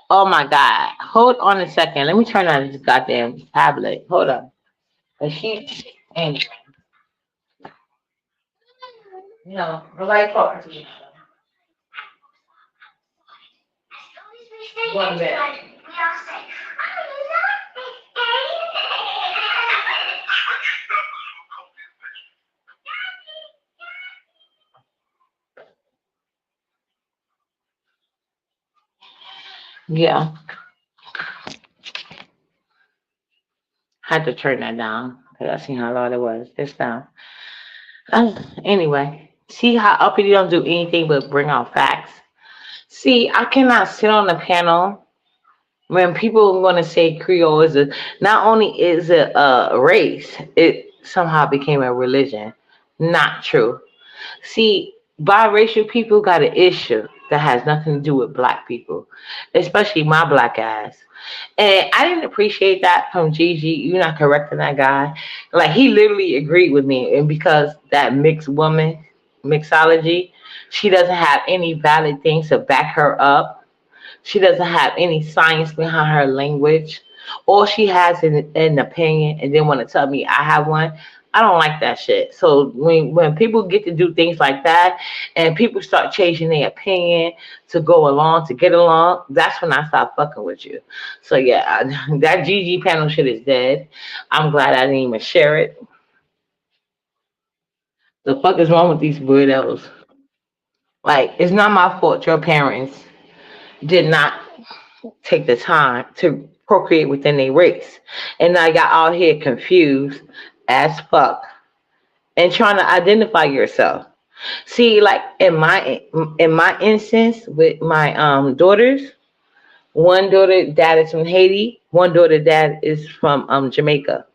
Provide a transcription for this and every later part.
Oh my God. Hold on a second. Let me turn on this goddamn tablet. Hold on. And she, anyway, nobody talking to me. One minute. Yeah, had to turn that down because I seen how loud it was. It's down. Anyway, see how uppity don't do anything but bring out facts. See, I cannot sit on the panel when people want to say Creole is a not only is it a race, it somehow became a religion. Not true. See, biracial people got an issue that has nothing to do with black people, especially my black ass. And I didn't appreciate that from Gigi. You're not correcting that guy. Like he literally agreed with me, and because that mixed woman mixology, she doesn't have any valid things to back her up. She doesn't have any science behind her language. All she has is an opinion and then want to tell me I have one. I don't like that shit. So when people get to do things like that and people start changing their opinion to go along, to get along, that's when I stop fucking with you. So yeah, that GG panel shit is dead. I'm glad I didn't even share it. The fuck is wrong with these weirdos? Like, it's not my fault your parents did not take the time to procreate within their race. And now y'all out here confused as fuck and trying to identify yourself. See, like in my instance with my daughters, one daughter dad is from Haiti, one daughter dad is from Jamaica.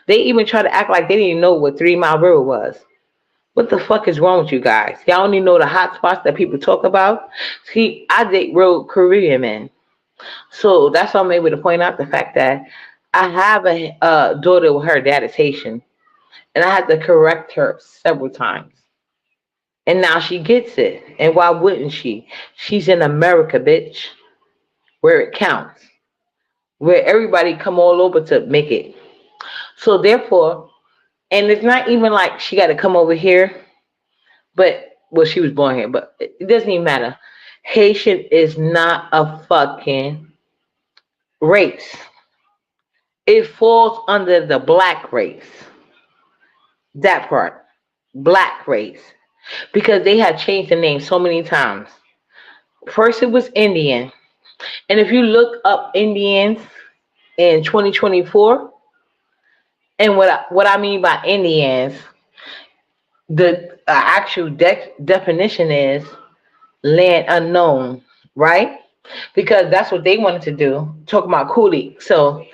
They even try to act like they didn't know what 3 Mile River was. What the fuck is wrong with you guys? Y'all only know the hot spots that people talk about. See, I date real Korean men. So that's why I'm able to point out the fact that I have a daughter with her dad is Haitian, and I had to correct her several times. And now she gets it. And why wouldn't she? She's in America, bitch, where it counts, where everybody come all over to make it. So therefore, and it's not even like she got to come over here, but well, she was born here, but it doesn't even matter. Haitian is not a fucking race. It falls under the black race. That part, black race, because they had changed the name so many times. First, it was Indian, and if you look up Indians in 2024, and what I mean by Indians, the actual definition is land unknown, right? Because that's what they wanted to do. Talk about coolie. So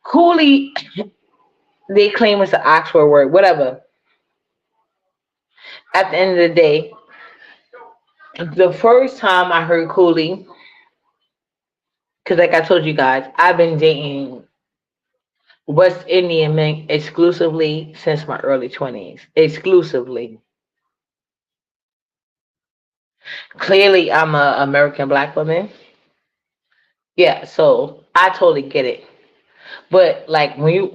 coolie, they claim it's an Oxford word, whatever. At the end of the day, the first time I heard coolie, because like I told you guys, I've been dating West Indian men exclusively since my early 20s. Exclusively. Clearly, I'm a American black woman. Yeah, so I totally get it. But like when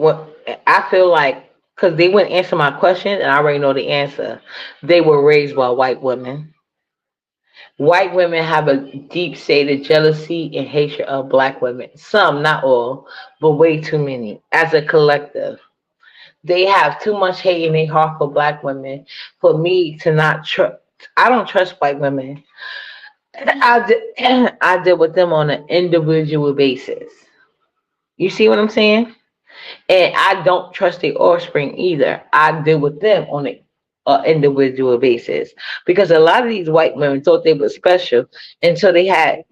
I feel like because they wouldn't answer my question and I already know the answer. They were raised by white women. White women have a deep seated jealousy and hatred of black women. Some, not all, but way too many as a collective. They have too much hate in their heart for black women for me to not trust. I don't trust white women. I deal with them on an individual basis. You see what I'm saying? And I don't trust the offspring either. I deal with them on an individual basis because a lot of these white women thought they were special until they had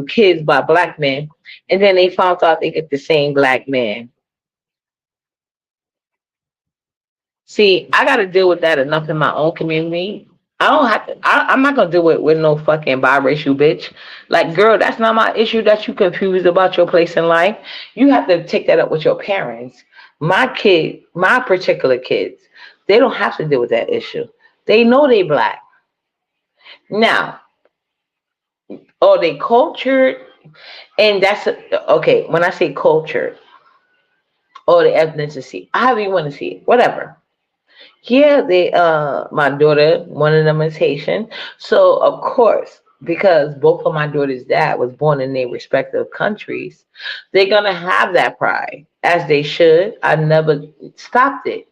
kids by black men, and then they found out they get the same black man. See, I got to deal with that enough in my own community. I don't have to. I'm not gonna deal with no fucking biracial bitch. Like, girl, that's not my issue. That you confused about your place in life. You have to take that up with your parents. My kid, my particular kids, they don't have to deal with that issue. They know they black. Now, are they cultured? And okay, when I say cultured, or the ethnicity, however you want to see it, whatever. Yeah, my daughter, one of them is Haitian. So of course, because both of my daughter's dad was born in their respective countries, they're gonna have that pride, as they should. I never stopped it.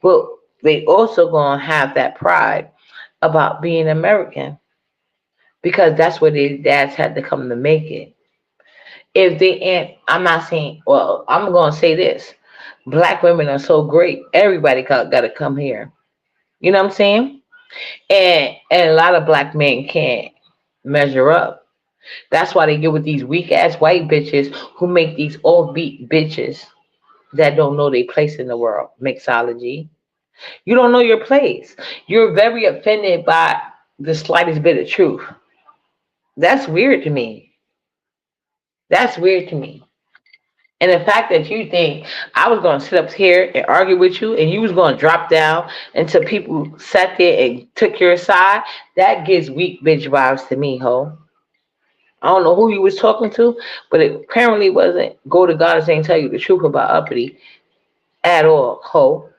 But they also gonna have that pride about being American because that's where their dads had to come to make it. If they ain't, I'm not saying, well, I'm gonna say this. Black women are so great. Everybody gotta come here. You know what I'm saying? And a lot of black men can't measure up. That's why they get with these weak ass white bitches who make these offbeat bitches that don't know their place in the world. Mixology. You don't know your place. You're very offended by the slightest bit of truth. That's weird to me. That's weird to me. And the fact that you think I was going to sit up here and argue with you and you was going to drop down until people sat there and took your side, that gives weak bitch vibes to me, ho. I don't know who you was talking to, but it apparently wasn't go to God and tell you the truth about Uppity at all, ho.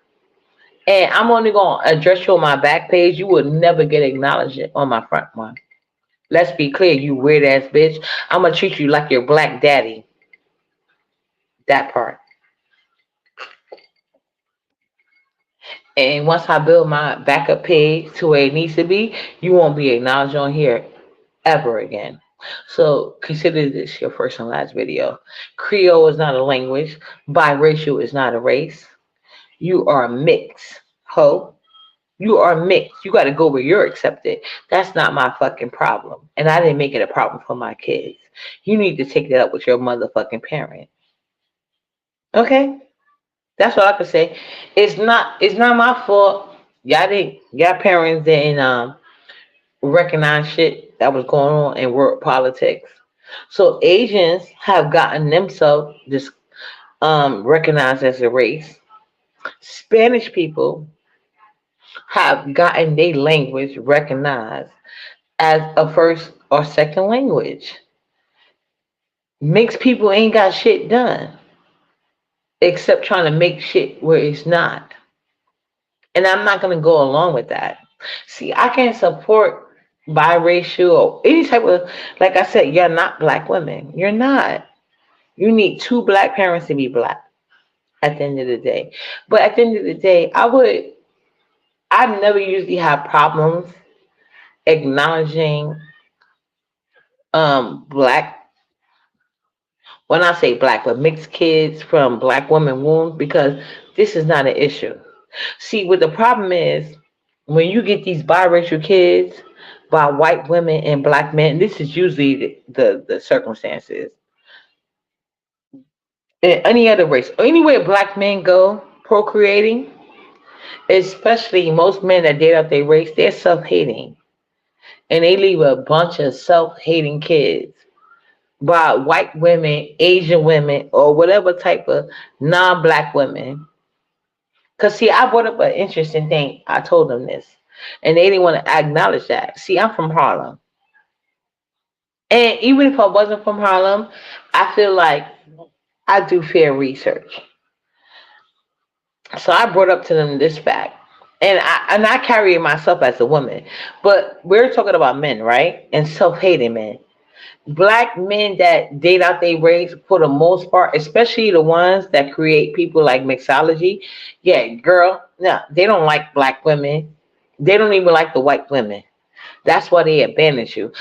And I'm only going to address you on my back page. You will never get acknowledged on my front one. Let's be clear, you weird ass bitch. I'm going to treat you like your black daddy. That part. And once I build my backup page to where it needs to be, you won't be acknowledged on here ever again. So consider this your first and last video. Creole is not a language. Biracial is not a race. You are mixed, ho. You are mixed. You got to go where you're accepted. That's not my fucking problem. And I didn't make it a problem for my kids. You need to take that up with your motherfucking parent. Okay? That's what I can say. It's not my fault. Y'all parents didn't recognize shit that was going on in world politics. So Asians have gotten themselves recognized as a race. Spanish people have gotten their language recognized as a first or second language. Mixed people ain't got shit done except trying to make shit where it's not. And I'm not going to go along with that. See, I can't support biracial or any type of, like I said, you're not black women. You're not. You need two black parents to be black at the end of the day. But at the end of the day, I never usually have problems acknowledging black, when I say black, but mixed kids from black women wombs because this is not an issue. See, what the problem is, when you get these biracial kids by white women and black men, this is usually the circumstances. In any other race, anywhere black men go procreating, especially most men that date out their race, they're self-hating. And they leave a bunch of self-hating kids by white women, Asian women, or whatever type of non-black women. Because, see, I brought up an interesting thing. I told them this. And they didn't want to acknowledge that. See, I'm from Harlem. And even if I wasn't from Harlem, I feel like I do fair research. So I brought up to them this fact. And I carry it myself as a woman. But we're talking about men, right? And self-hating men. Black men that date out their race for the most part, especially the ones that create people like mixology, yeah, girl, no, they don't like black women. They don't even like the white women. That's why they abandon you.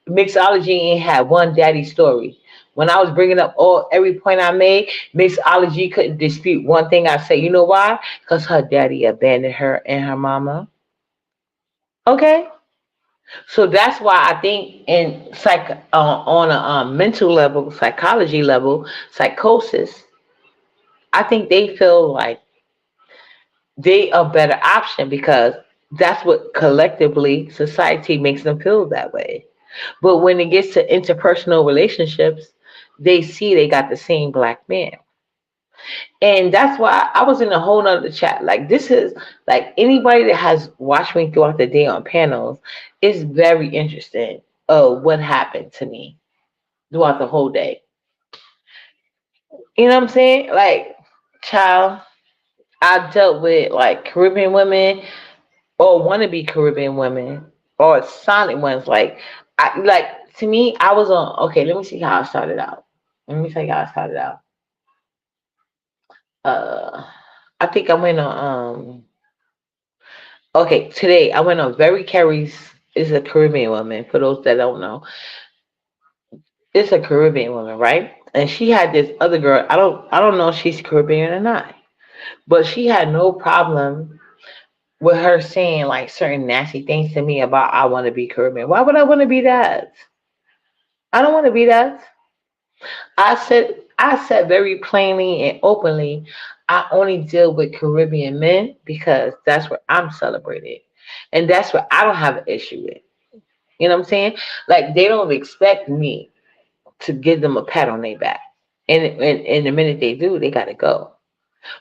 Mixology ain't had one daddy story. When I was bringing up every point I made, mixology couldn't dispute one thing I say. You know why? Because her daddy abandoned her and her mama. Okay. So that's why I think in on a mental level, psychology level, psychosis, I think they feel like they a better option because that's what collectively society makes them feel that way. But when it gets to interpersonal relationships, they see they got the same black man. And that's why I was in a whole nother chat. Like, this is like anybody that has watched me throughout the day on panels is very interested of what happened to me throughout the whole day. You know what I'm saying? Like, child, I dealt with like Caribbean women or wannabe Caribbean women or silent ones. Like to me, I was on. Okay, let me see how I started out. Let me tell you how I started out. Uh, I think I went on. Okay, today I went on Very Carey's. Is a Caribbean woman. For those that don't know, it's a Caribbean woman, right? And she had this other girl. I don't know if she's Caribbean or not, but she had no problem with her saying like certain nasty things to me about I want to be Caribbean. Why would I want to be that? I don't want to be that. I said very plainly and openly, I only deal with Caribbean men because that's where I'm celebrated. And that's what I don't have an issue with. You know what I'm saying? Like they don't expect me to give them a pat on their back. And the minute they do, they gotta go.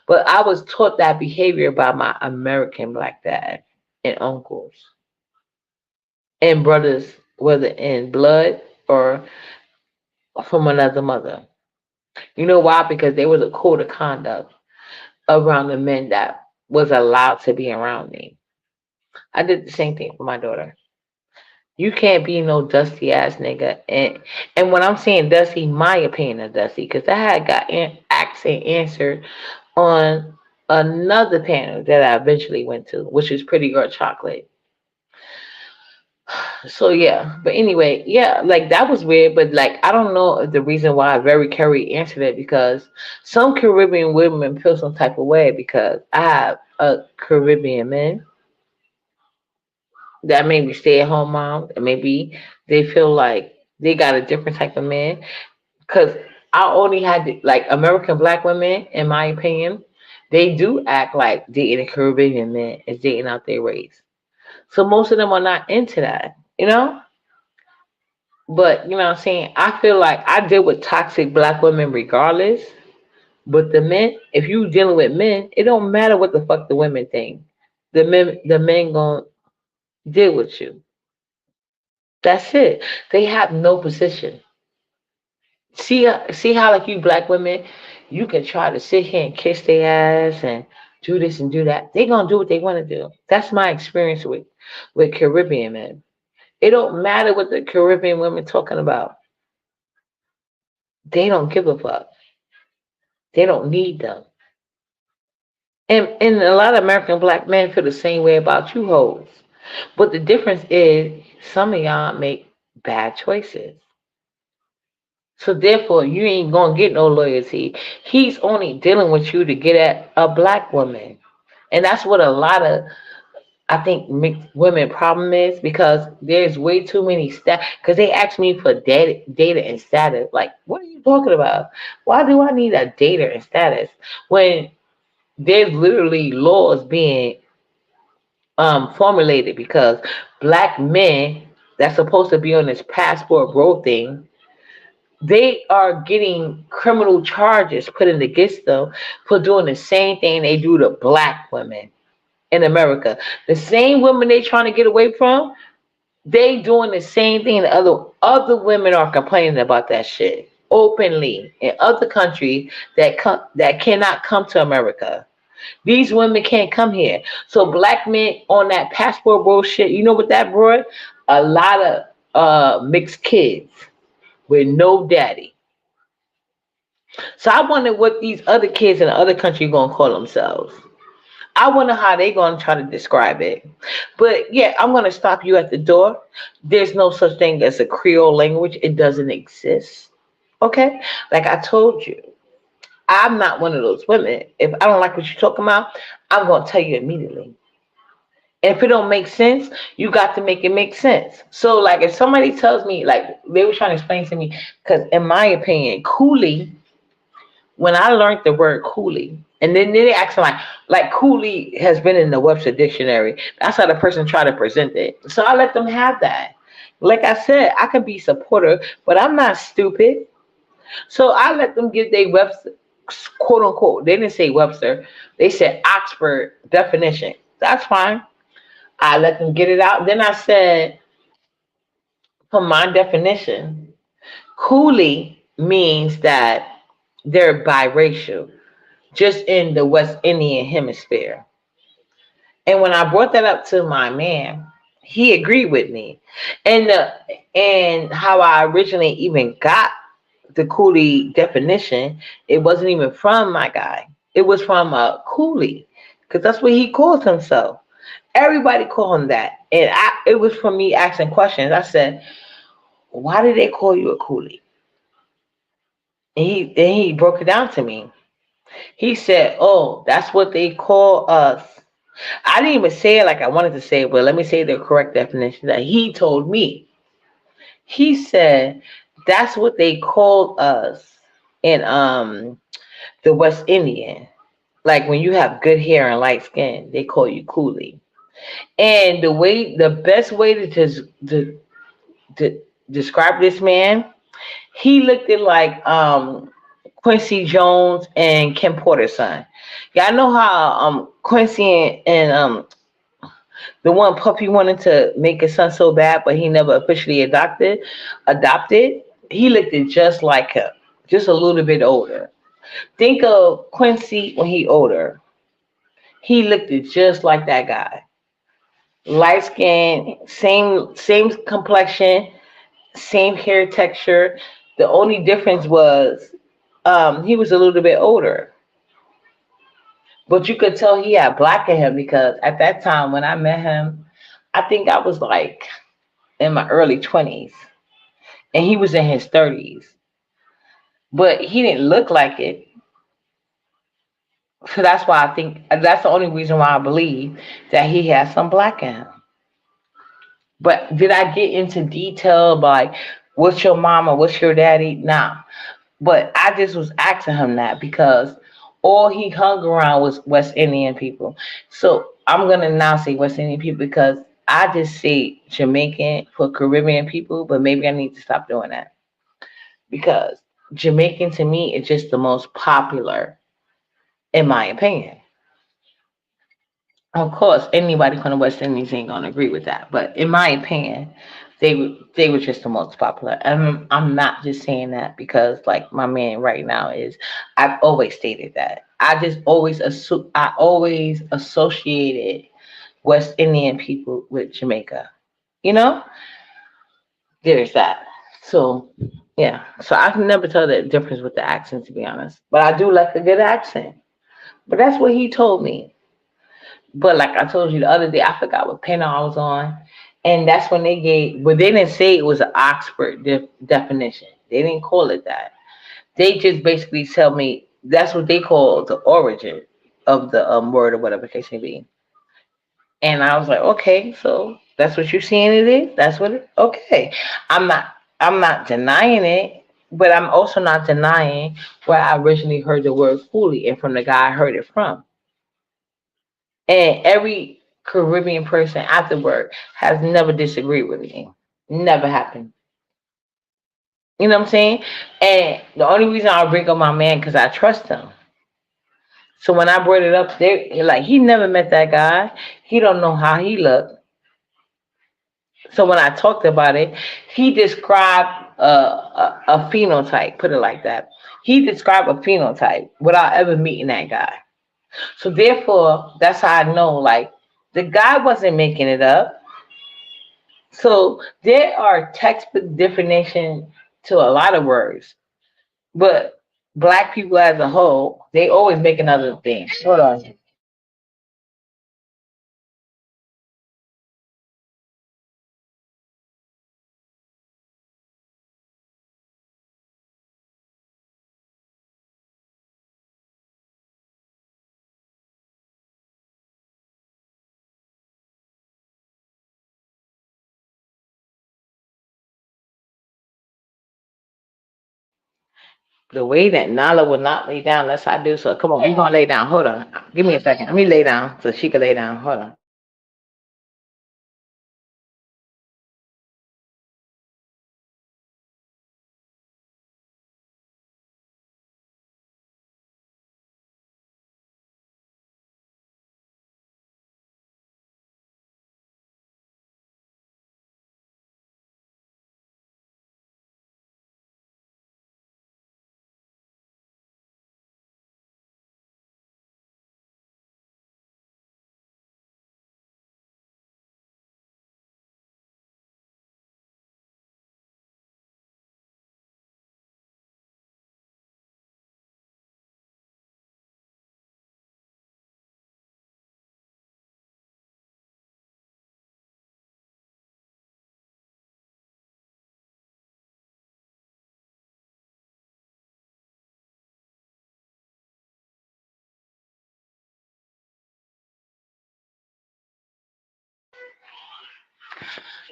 But I was taught that behavior by my American black dad and uncles and brothers, whether in blood or from another mother. You know why? Because there was a code of conduct around the men that was allowed to be around me. I did the same thing for my daughter. You can't be no dusty ass nigga. And when I'm saying dusty, my opinion of dusty, because I had got asked and answered on another panel that I eventually went to, which is Pretty Girl Chocolate. So yeah, but anyway, yeah, like that was weird, but like I don't know if the reason why Very Carey answered it because some Caribbean women feel some type of way because I have a Caribbean man that maybe stay at home mom and maybe they feel like they got a different type of man because I only had like American black women, in my opinion, they do act like dating a Caribbean man is dating out their race. So most of them are not into that, you know? But you know what I'm saying? I feel like I deal with toxic black women regardless. But the men, if you dealing with men, it don't matter what the fuck the women think. The men gonna deal with you. That's it. They have no position. See how like you black women, you can try to sit here and kiss their ass and do this and do that. They gonna do what they want to do. That's my experience with Caribbean men. It don't matter what the Caribbean women talking about. They don't give a fuck. They don't need them. And a lot of American black men feel the same way about you hoes. But the difference is some of y'all make bad choices. So therefore you ain't gonna get no loyalty. He's only dealing with you to get at a black woman. And that's what a lot of I think mixed women problem is because there's way too many stats. Because they ask me for data and status. Like, what are you talking about? Why do I need a data and status when there's literally laws being formulated because black men that's supposed to be on this passport bro thing, they are getting criminal charges put in against them for doing the same thing they do to black women in America. The same women they trying to get away from, they doing the same thing. The other women are complaining about that shit openly in other countries that cannot come to America. These women can't come here. So black men on that passport bullshit, you know what that brought? A lot of mixed kids with no daddy. So I wonder what these other kids in the other country gonna call themselves. I wonder how they gonna try to describe it. But yeah, I'm gonna stop you at the door. There's no such thing as a Creole language. It doesn't exist. Okay? Like I told you. I'm not one of those women. If I don't like what you're talking about, I'm gonna tell you immediately. And if it don't make sense, you got to make it make sense. So, like, if somebody tells me, like, they were trying to explain to me, because in my opinion, coolie, when I learned the word coolie, and then they asked me, like coolie has been in the Webster dictionary. That's how the person tried to present it. So I let them have that. Like I said, I can be supportive, but I'm not stupid. So I let them give their Webster. quote unquote. They didn't say Webster. They said Oxford definition. That's fine. I let them get it out. Then I said, for my definition, coolie means that they're biracial, just in the West Indian hemisphere. And when I brought that up to my man, he agreed with me. And how I originally even got the coolie definition, it wasn't even from my guy. It was from a coolie, because that's what he calls himself. Everybody call him that. And it was from me asking questions. I said, why do they call you a coolie? And he broke it down to me. He said, oh, that's what they call us. I didn't even say it like I wanted to say it, but let me say the correct definition that he told me. He said, that's what they called us in the West Indian. Like when you have good hair and light skin, they call you coolie. And the best way to describe this man, he looked at like Quincy Jones and Kim Porter's son. Yeah, I know how Quincy and the one puppy wanted to make his son so bad, but he never officially adopted. He looked at just like him, just a little bit older. Think of Quincy when he older. He looked at just like that guy. Light skin, same complexion, same hair texture. The only difference was he was a little bit older. But you could tell he had black in him because at that time when I met him, I think I was like in my early 20s and he was in his 30s. But he didn't look like it. So that's why I think that's the only reason why I believe that he has some black in him. But did I get into detail about like what's your mama, what's your daddy? Nah. But I just was asking him that because all he hung around was West Indian people. So I'm gonna now say West Indian people because I just say Jamaican for Caribbean people, but maybe I need to stop doing that because Jamaican to me is just the most popular, in my opinion. Of course, anybody from the West Indies ain't gonna agree with that, but in my opinion, they were just the most popular. And I'm not just saying that because like my man right now is. I've always stated that. I always associated West Indian people with Jamaica. You know, there's that. So yeah, so I can never tell the difference with the accent to be honest, but I do like a good accent. But that's what he told me. But like I told you the other day, I forgot what panel I was on, and that's when they gave. But they didn't say it was an Oxford definition. They didn't call it that. They just basically tell me that's what they call the origin of the word or whatever the case may be. And I was like, okay, so that's what you're seeing it is. That's what it. Okay, I'm not. I'm not denying it, but I'm also not denying where I originally heard the word fully and from the guy I heard it from. And every Caribbean person afterward has never disagreed with me. Never happened. You know what I'm saying? And the only reason I bring up my man because I trust him. So when I brought it up, they like he never met that guy. He don't know how he looked. So when I talked about it, he described a phenotype. Put it like that. He described a phenotype without ever meeting that guy. So therefore, that's how I know like the guy wasn't making it up. So there are textbook definition to a lot of words, but black people as a whole, they always make another thing. Hold on. The way that Nala will not lay down unless I do so. Come on, we're gonna lay down. Hold on. Give me a second. Let me lay down so she can lay down. Hold on.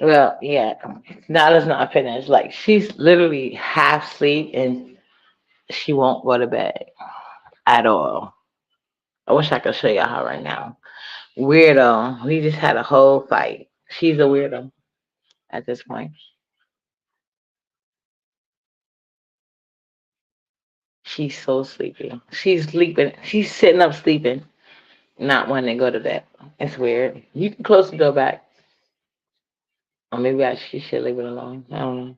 Well, yeah. Now let's not finish. Like she's literally half asleep and she won't go to bed at all. I wish I could show y'all her right now. Weirdo. We just had a whole fight. She's a weirdo at this point. She's so sleepy. She's sleeping. She's sitting up sleeping, not wanting to go to bed. It's weird. You can close the door back. Or maybe she should leave it alone. I don't know.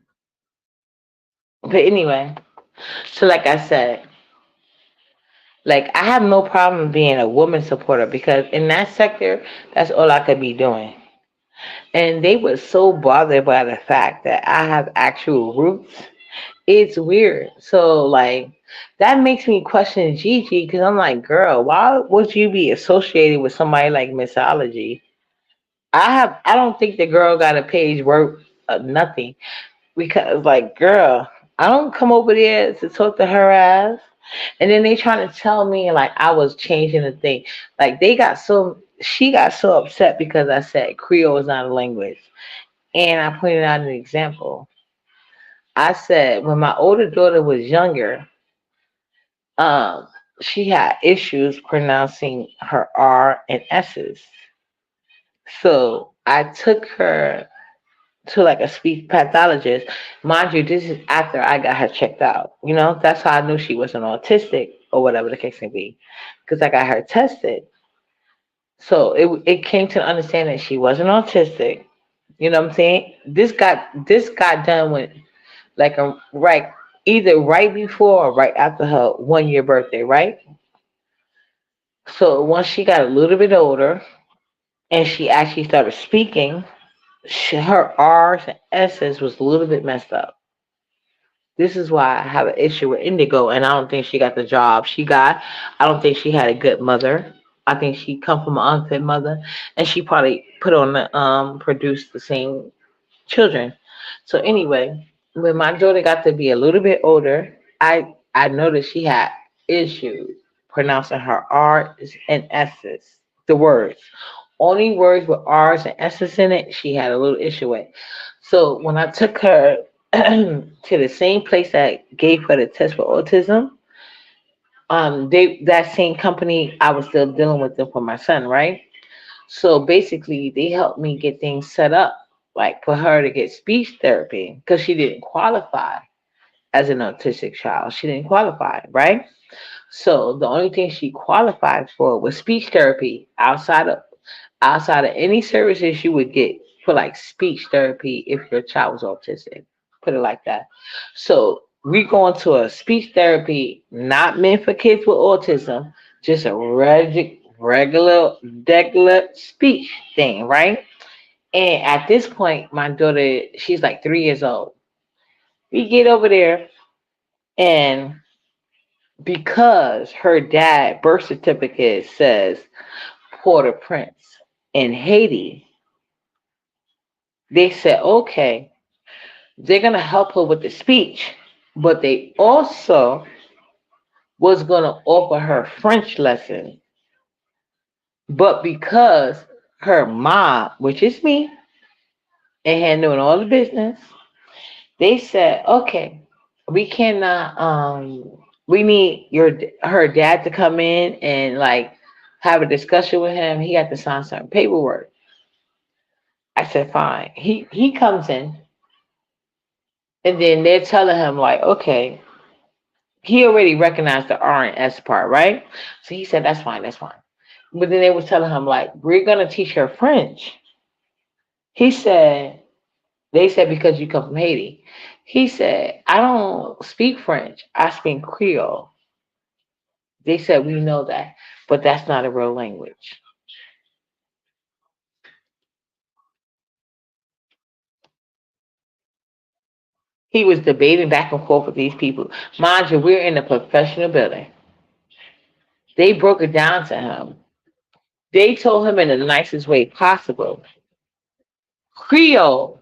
But anyway, so like I said, like I have no problem being a woman supporter because in that sector, that's all I could be doing. And they were so bothered by the fact that I have actual roots. It's weird. So like that makes me question Gigi because I'm like, girl, why would you be associated with somebody like Mixology? I don't think the girl got a page worth of nothing because like, girl, I don't come over there to talk to her ass. And then they trying to tell me like I was changing the thing. Like she got so upset because I said Creole is not a language. And I pointed out an example. I said when my older daughter was younger, um, she had issues pronouncing her R and S's. So I took her to like a speech pathologist. Mind you, this is after I got her checked out. You know, that's how I knew she wasn't autistic or whatever the case may be. Because I got her tested. So it came to the understanding that she wasn't autistic. You know what I'm saying? This got done with like a right either right before or right after her 1 year birthday, right? So once she got a little bit older and she actually started speaking, her R's and S's was a little bit messed up. This is why I have an issue with Indigo, and I don't think she got the job she got. I don't think she had a good mother. I think she come from an unfit mother, and she probably put on the produced the same children. So anyway, when my daughter got to be a little bit older, I noticed she had issues pronouncing her R's and S's, the words. Only words with R's and S's in it, she had a little issue with. So when I took her to the same place that gave her the test for autism, they that same company I was still dealing with them for my son, right? So basically, they helped me get things set up, like for her to get speech therapy because she didn't qualify as an autistic child. She didn't qualify, right? So the only thing she qualified for was speech therapy outside of any services you would get for like speech therapy if your child was autistic. Put it like that. So we go into a speech therapy not meant for kids with autism, just a regular speech thing, right? And at this point, my daughter, she's like 3 years old. We get over there, and because her dad birth certificate says Port-au-Prince in Haiti, they said, okay, they're gonna help her with the speech, but they also was gonna offer her French lesson. But because her mom, which is me, and had doing all the business, they said, okay, we cannot we need her dad to come in and like have a discussion with him. He had to sign some paperwork. I said, fine. He comes in and then they're telling him like, okay, he already recognized the R and S part, right? So he said, that's fine, that's fine. But then they was telling him like, we're gonna teach her French. He said, they said because you come from Haiti. He said, I don't speak French. I speak Creole. They said, we know that, but that's not a real language. He was debating back and forth with these people. Mind you, we're in a professional building. They broke it down to him. They told him in the nicest way possible. Creole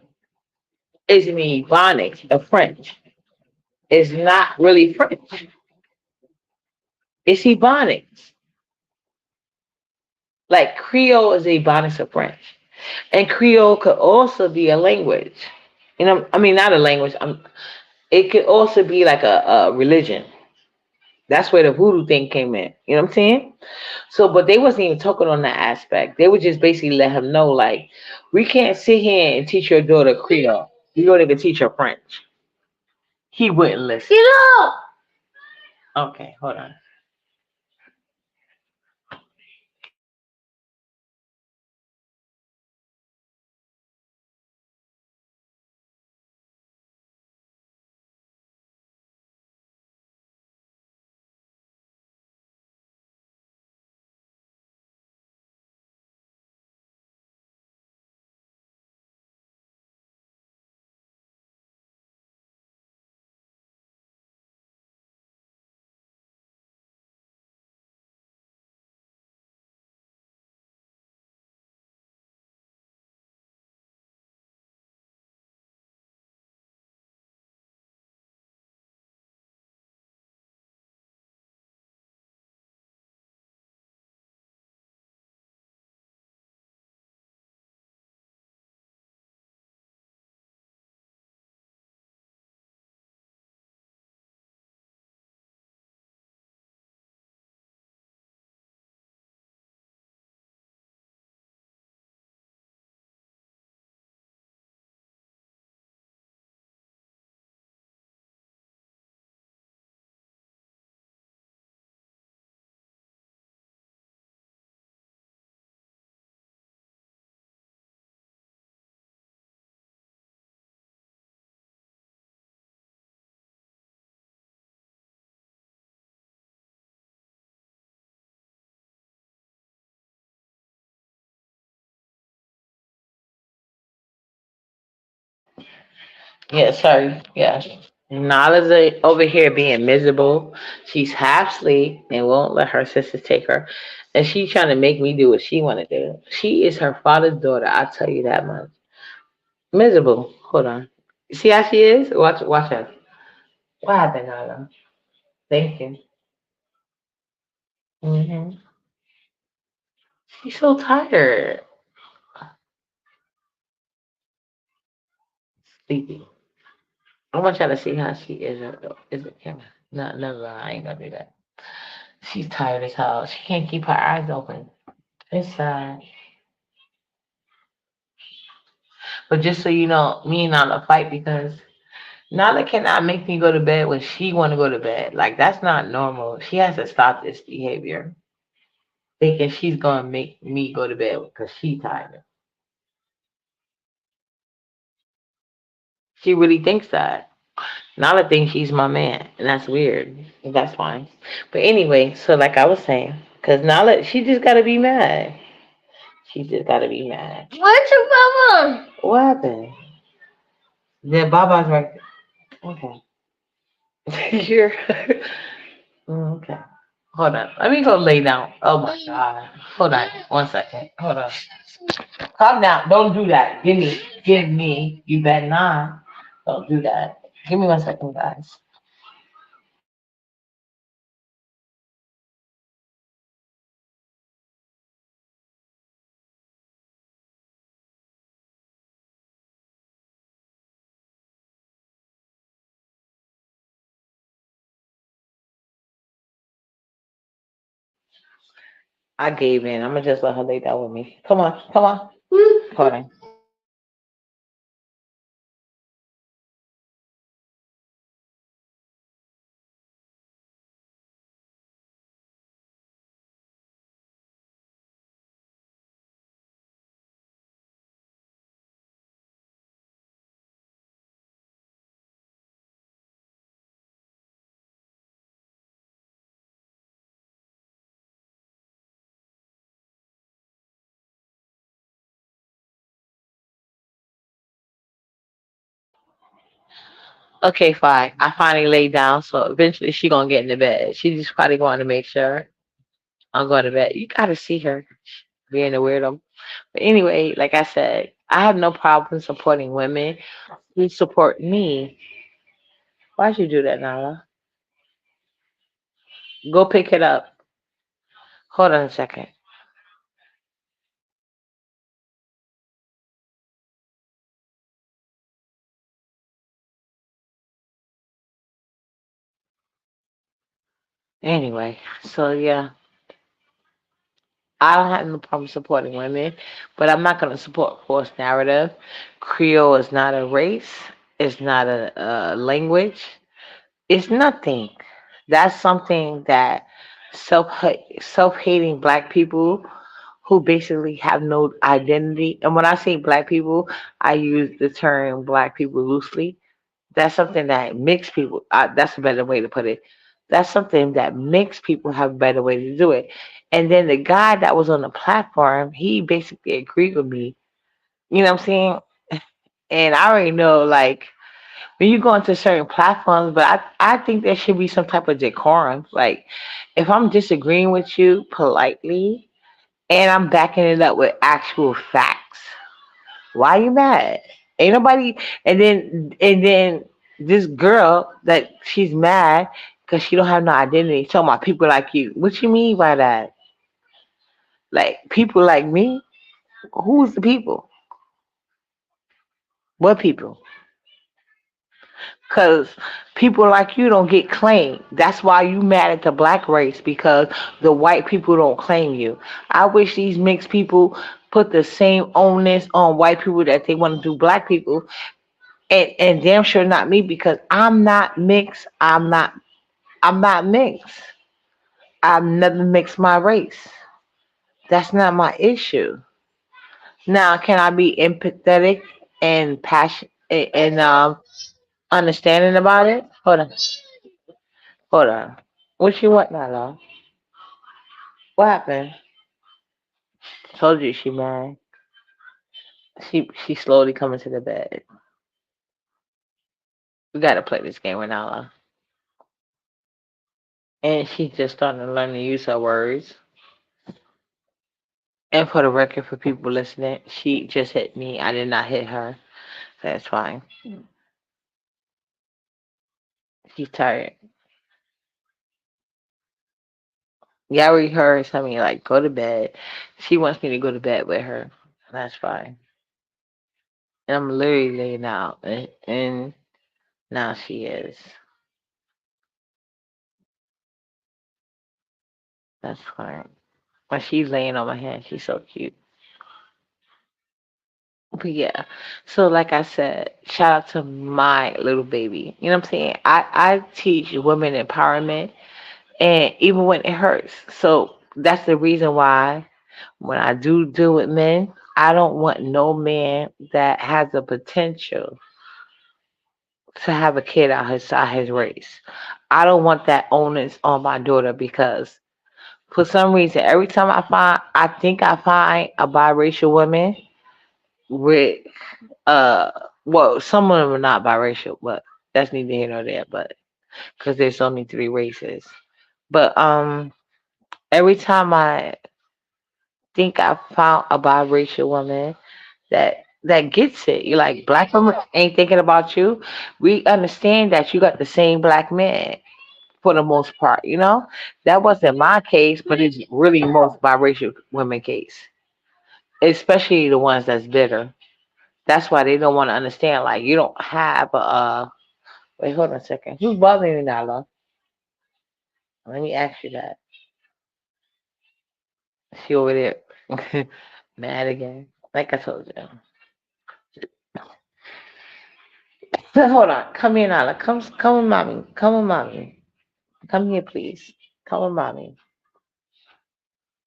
is an Ebonics of French. It's not really French. It's Ebonics. Like Creole is Ebonics of French. And Creole could also be a language. You know, I mean, not a language. It could also be like a religion. That's where the voodoo thing came in. You know what I'm saying? So, but they wasn't even talking on that aspect. They would just basically let him know, like, we can't sit here and teach your daughter Creole. We don't even teach her French. He wouldn't listen. You know. Okay, hold on. Yeah, sorry. Yeah. Nala's over here being miserable. She's half asleep and won't let her sister take her. And she's trying to make me do what she want to do. She is her father's daughter. I'll tell you that much. Miserable. Hold on. See how she is? Watch her. What happened, Nala? Thank you. She's so tired. Sleepy. I want y'all to see how she is. Is it camera? No, never. I ain't gonna do that. She's tired as hell. She can't keep her eyes open. It's sad. But just so you know, me and Nala fight because Nala cannot make me go to bed when she want to go to bed. Like that's not normal. She has to stop this behavior, thinking she's gonna make me go to bed because she tired. She really thinks that. Nala thinks she's my man, and that's weird. That's fine. But anyway, so like I was saying, because Nala, she just gotta be mad. She just gotta be mad. What's your Baba? What happened? Yeah, Baba's right there. Okay. You're okay. Hold on. Let me go lay down. Oh my god. Hold on. 1 second. Hold on. Calm down. Don't do that. Give me. Give me. You better not. Don't do that. Give me 1 second, guys. I gave in. I'm gonna just let her lay down with me. Come on. Come on. Hold on. Okay, fine. I finally laid down, so eventually she gonna get in the bed. She just probably going to make sure I'm going to bed. You gotta see her being a weirdo. But anyway, like I said, I have no problem supporting women who support me. Why'd you do that, Nala? Go pick it up. Hold on a second. Anyway, so yeah, I don't have no problem supporting women, but I'm not going to support false narrative. Creole is not a race. It's not a language. It's nothing. That's something that self hating black people who basically have no identity. And when I say black people, I use the term black people loosely. That's something that makes people. That's a better way to put it. That's something that makes people have a better way to do it. And then the guy that was on the platform, he basically agreed with me. You know what I'm saying? And I already know, like, when you go into certain platforms, but I think there should be some type of decorum. Like, if I'm disagreeing with you politely and I'm backing it up with actual facts, why you mad? Ain't nobody. And then this girl that she's mad because she don't have no identity. Talking about people like you. What you mean by that? Like people like me? Who's the people? What people? Because people like you don't get claimed. That's why you mad at the black race because the white people don't claim you. I wish these mixed people put the same onus on white people that they want to do black people, and damn sure not me because I'm not mixed. I'm not mixed. I've never mixed my race. That's not my issue. Now, can I be empathetic and passion and understanding about it? Hold on, hold on. What you want now, love? What happened? Told you she mad. She slowly coming to the bed. We gotta play this game with Nala. And she just starting to learn to use her words. And for the record, for people listening, she just hit me. I did not hit her. That's fine. She's tired. Yeah, I already heard her tell me like go to bed. She wants me to go to bed with her. That's fine. And I'm literally laying out, and now she is. That's fine. When she's laying on my hand, she's so cute. But yeah, so like I said, shout out to my little baby. You know what I'm saying? I teach women empowerment, and even when it hurts. So that's the reason why when I do deal with men, I don't want no man that has the potential to have a kid outside his race. I don't want that onus on my daughter because for some reason, every time I think I find a biracial woman with, uh, well, some of them are not biracial, but that's neither here nor there. But because there's only three races, but every time I think I found a biracial woman that gets it. You like black women ain't thinking about you. We understand that you got the same black man for the most part. That wasn't my case, but it's really most biracial women case, especially the ones that's bitter. That's why they don't want to understand. Like you don't have a. Wait, hold on a second. Who's bothering you now, love? Let me ask you that. She over there mad again. Like I told you. Hold on. Come here, Nala. Come with mommy. Come with mommy. Come here, please. Come with mommy.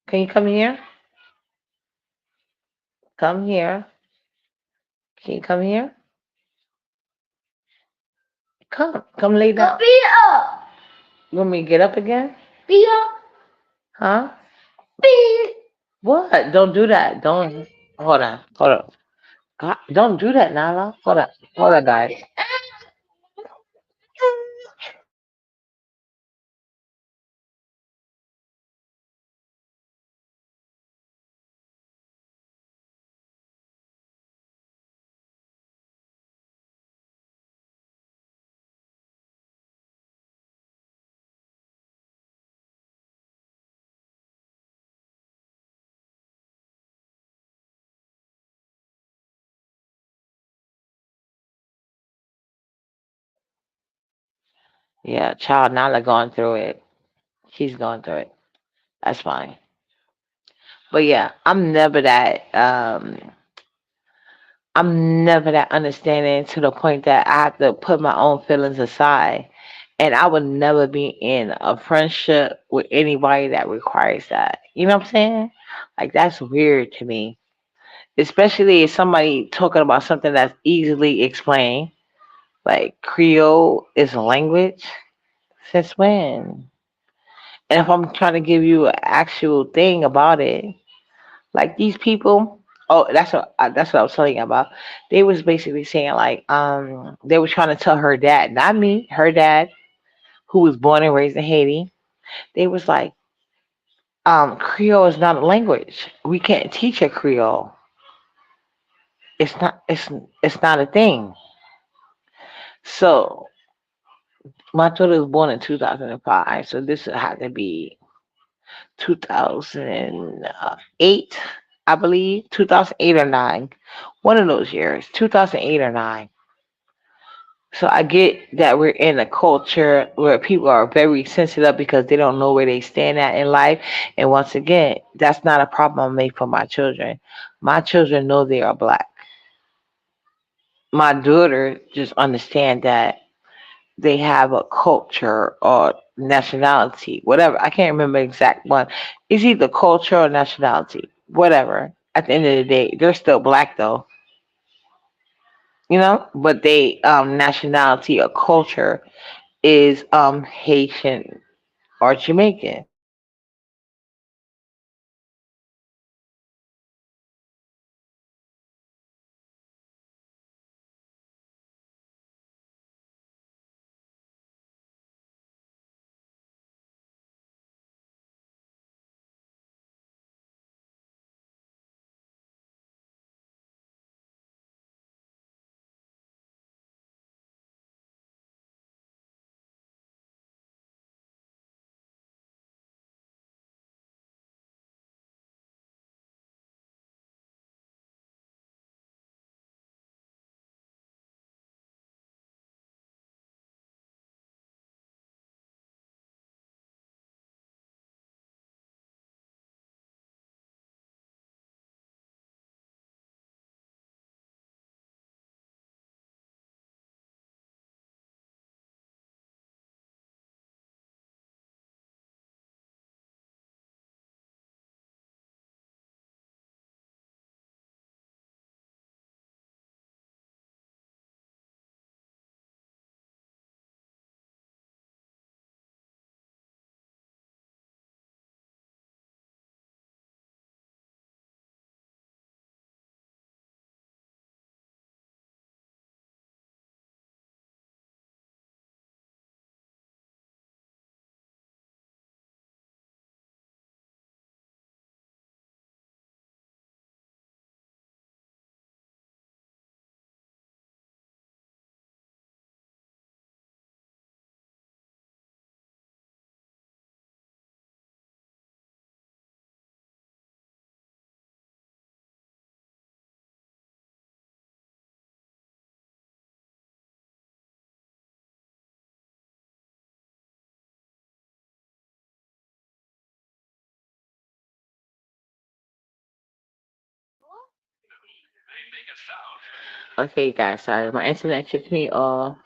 Can you come here? Come here. Can you come here? Come. Come lay down. Be up. You want me to get up again? Be up. Huh? Be. What? Don't do that. Don't. Hold on. Hold on. God, don't do that, Nala. Hold on. Hold on, guys. Yeah, child Nala going through it. He's going through it. That's fine. But yeah, I'm never that understanding to the point that I have to put my own feelings aside. And I would never be in a friendship with anybody that requires that. You know what I'm saying? Like that's weird to me. Especially if somebody talking about something that's easily explained. Like Creole is a language. Since when? And if I'm trying to give you an actual thing about it, like these people, oh, that's what I was telling you about. They was basically saying like, they were trying to tell her dad, not me, her dad, who was born and raised in Haiti. They was like, Creole is not a language. We can't teach a Creole. It's not. It's not a thing. So my daughter was born in 2005. So this had to be 2008, I believe, 2008 or nine, one of those years, 2008 or nine. So I get that we're in a culture where people are very sensitive because they don't know where they stand at in life. And once again, that's not a problem I make for my children. My children know they are black. My daughter just understand that they have a culture or nationality, whatever. I can't remember the exact one. It's either culture or nationality, whatever. At the end of the day, they're still black though, but they nationality or culture is Haitian or Jamaican. Okay, guys, sorry, my internet kicked me off,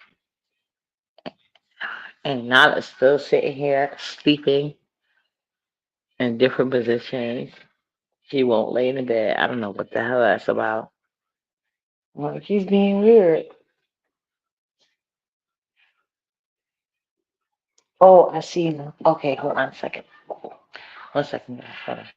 and Nala's still sitting here sleeping in different positions. She won't lay in the bed. I don't know what the hell that's about. Well, she's being weird. Oh, I see now. Okay, hold on a second. 1 second, guys. Hold on.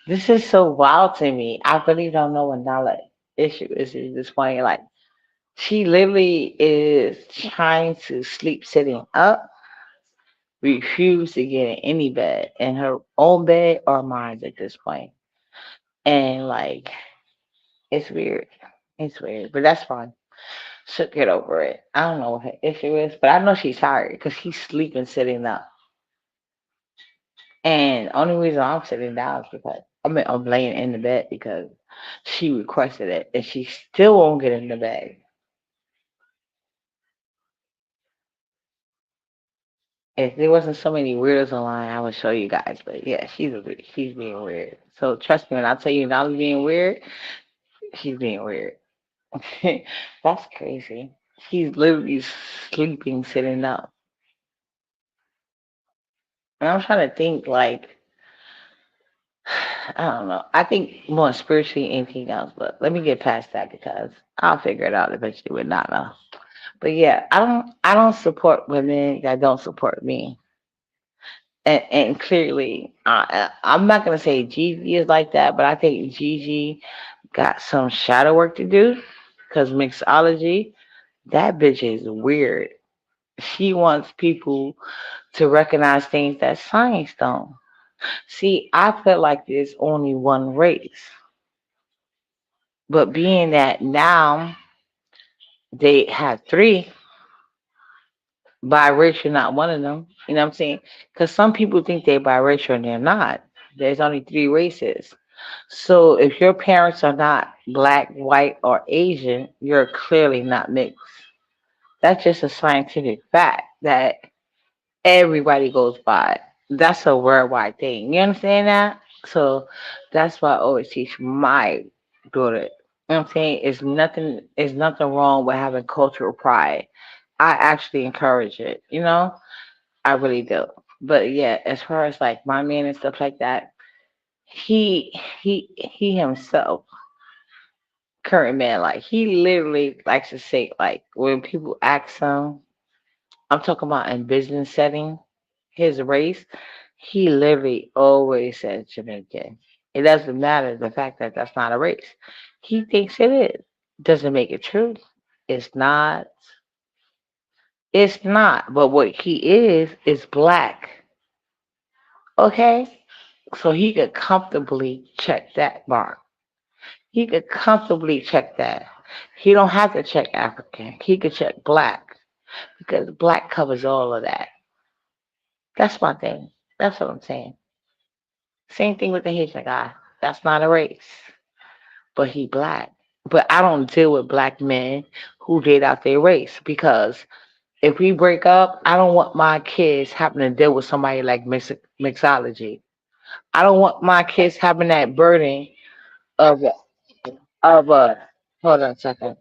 This is so wild to me. I really don't know what Nala issue is at this point. Like she literally is trying to sleep sitting up, refuse to get in any bed, in her own bed or mine at this point. And like it's weird. It's weird, but that's fine. She'll get over it. I don't know what her issue is, but I know she's tired because she's sleeping sitting up. And only reason I'm sitting down is because I'm laying in the bed because she requested it, and she still won't get in the bed. If there wasn't so many weirdos online, I would show you guys. But yeah, she's being weird. So trust me when I tell you Nala's being weird, she's being weird. That's crazy. She's literally sleeping sitting up. And I'm trying to think like I don't know. I think more spiritually anything else, but let me get past that because I'll figure it out eventually with Nana. But yeah, I don't support women that don't support me. And clearly, I'm not gonna say Gigi is like that, but I think Gigi got some shadow work to do because mixology, that bitch is weird. She wants people to recognize things that science don't. See, I feel like there's only one race, but being that now they have three, biracial not one of them. You know what I'm saying? Because some people think they're biracial and they're not. There's only three races. So if your parents are not black, white, or Asian, you're clearly not mixed. That's just a scientific fact that everybody goes by. That's a worldwide thing. You understand that? So that's why I always teach my daughter. You know what I'm saying? It's nothing wrong with having cultural pride. I actually encourage it, I really do. But yeah, as far as like my man and stuff like that, he himself, current man, like he literally likes to say like when people ask him, I'm talking about in business setting, his race, he literally always says Jamaican. It doesn't matter the fact that that's not a race. He thinks it is. Doesn't make it true. It's not. It's not. But what he is black. Okay? So he could comfortably check that mark. He could comfortably check that. He don't have to check African. He could check black because black covers all of that. That's my thing. That's what I'm saying. Same thing with the Haitian guy. That's not a race, but he black. But I don't deal with black men who date out their race because if we break up, I don't want my kids having to deal with somebody like mixology. I don't want my kids having that burden of of. Hold on a second.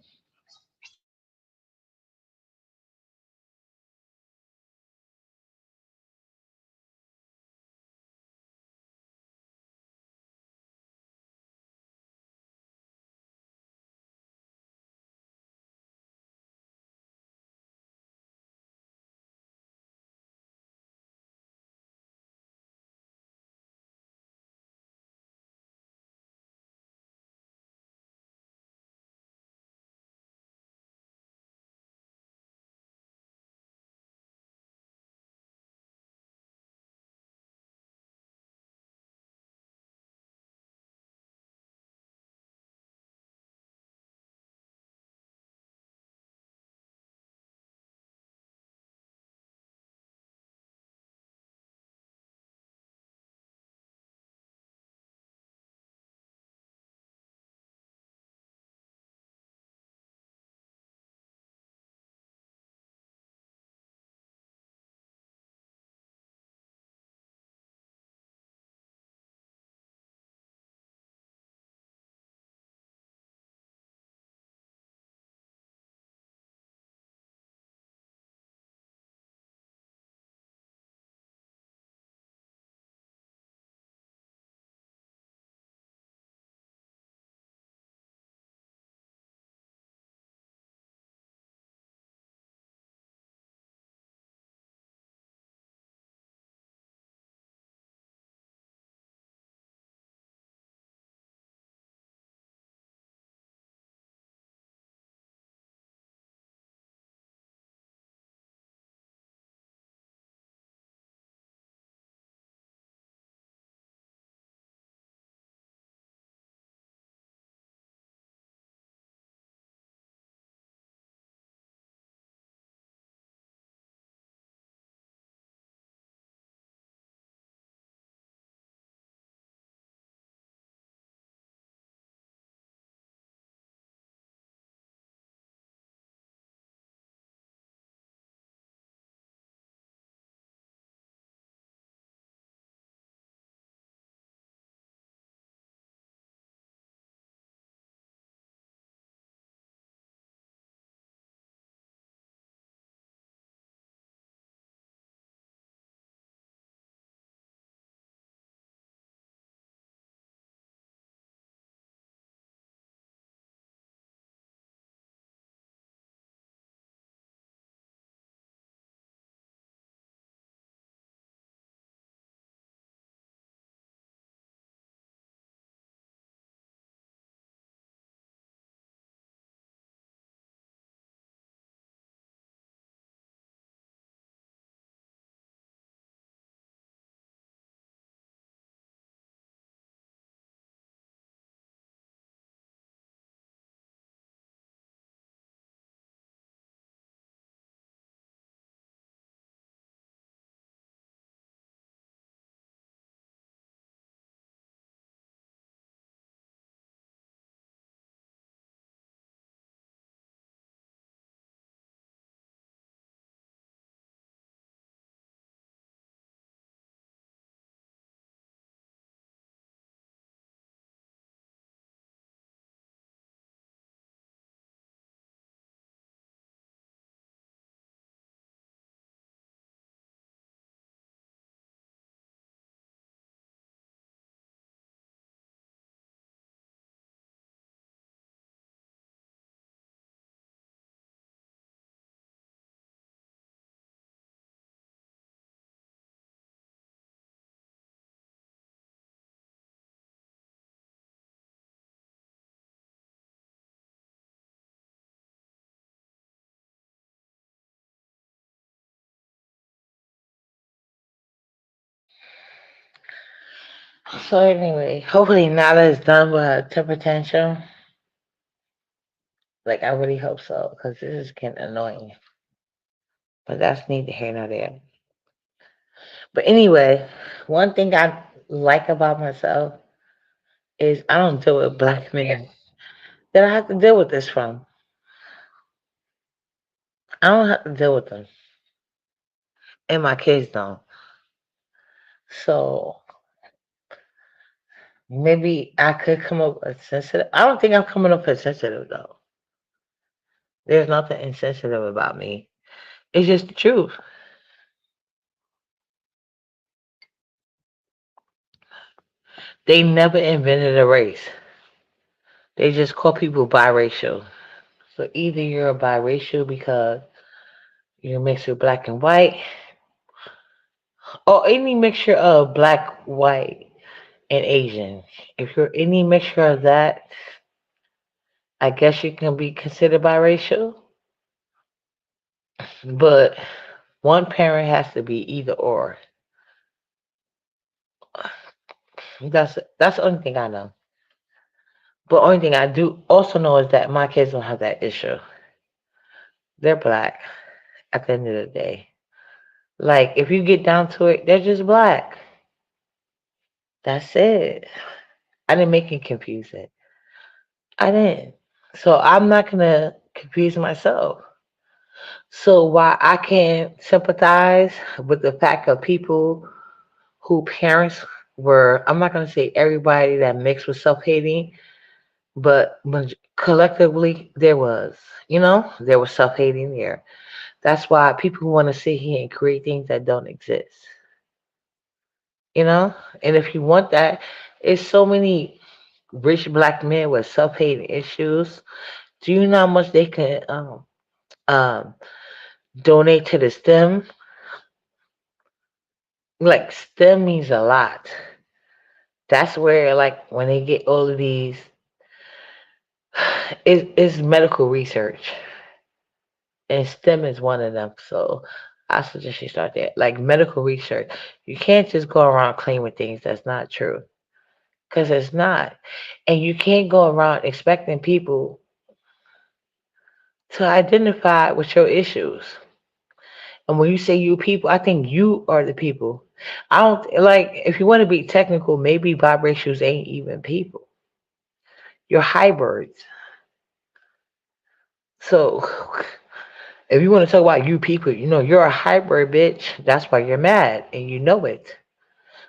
So anyway, hopefully Nala is done with her temper tantrum. Like I really hope so, because this is getting annoying. But that's neither here nor there. But anyway, one thing I like about myself is I don't deal with black men that I have to deal with this from. I don't have to deal with them, and my kids don't. So maybe I could come up with sensitive. I don't think I'm coming up as sensitive though. There's nothing insensitive about me. It's just the truth. They never invented a race. They just call people biracial. So either you're a biracial because you're mixed with black and white, or any mixture of black, white, and Asian. If you're any mixture of that, I guess you can be considered biracial. But one parent has to be either or. That's the only thing I know. But only thing I do also know is that my kids don't have that issue. They're black at the end of the day. Like if you get down to it, they're just black. That's it. I didn't make it confusing. I didn't. So I'm not gonna confuse myself. So while I can sympathize with the fact of people who parents were, I'm not gonna say everybody that mixed with self-hating, but collectively there was, there was self-hating there. That's why people want to sit here and create things that don't exist, you know. And if you want that, it's so many rich black men with self-hating issues. Do you know how much they can um, donate to the STEM? Like STEM means a lot. That's where like when they get all of these, it's medical research, and STEM is one of them. So I suggest you start there. Like medical research, you can't just go around claiming things that's not true because it's not, and you can't go around expecting people to identify with your issues. And when you say you people, I think you are the people. I don't like if you want to be technical, maybe vibrations ain't even people. You're hybrids. So if you want to talk about you people, you're a hybrid bitch. That's why you're mad and you know it.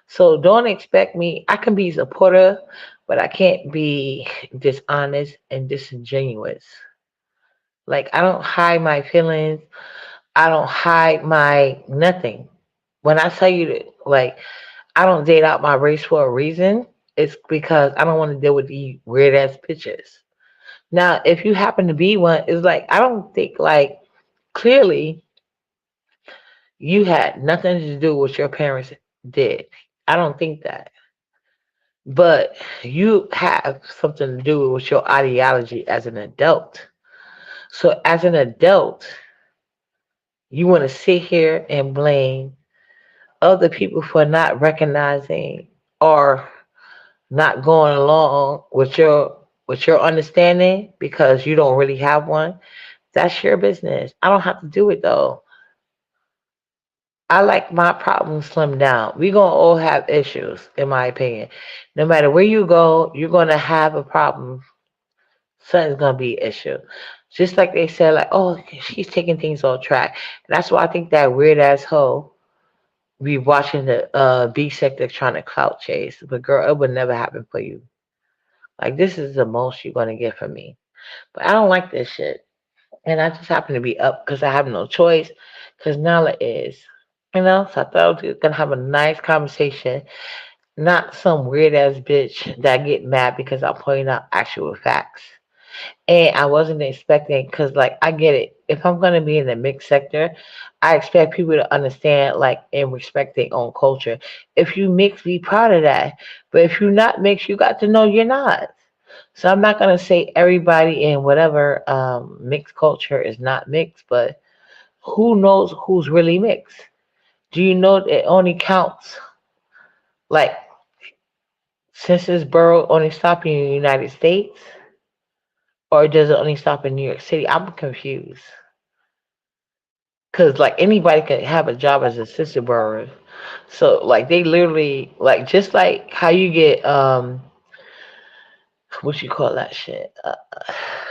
So don't expect me. I can be supportive, but I can't be dishonest and disingenuous. Like I don't hide my feelings. I don't hide my nothing. When I tell you that, like I don't date out my race for a reason. It's because I don't want to deal with these weird ass bitches. Now, if you happen to be one, it's like I don't think like clearly you had nothing to do with what your parents did. I don't think that. But you have something to do with your ideology as an adult. So as an adult, you want to sit here and blame other people for not recognizing or not going along with your understanding because you don't really have one. That's your business. I don't have to do it though. I like my problems slimmed down. We gonna all have issues, in my opinion. No matter where you go, you're gonna have a problem. Something's gonna be an issue. Just like they said, like, oh, she's taking things off track. And that's why I think that weird ass hoe be watching the B sector trying to clout chase. But girl, it would never happen for you. Like this is the most you're gonna get from me. But I don't like this shit. And I just happen to be up because I have no choice. Because Nala is. So I thought I was gonna have a nice conversation, not some weird ass bitch that get mad because I'm pointing out actual facts. And I wasn't expecting because like I get it. If I'm gonna be in the mixed sector, I expect people to understand like and respect their own culture. If you mix, be proud of that. But if you're not mixed, you got to know you're not. So I'm not gonna say everybody in whatever mixed culture is not mixed, but who knows who's really mixed? Do you know it only counts like census bureau only stop in the United States, or does it only stop in New York City? I'm confused because like anybody can have a job as a census bureau. So like they literally like just like how you get what you call that shit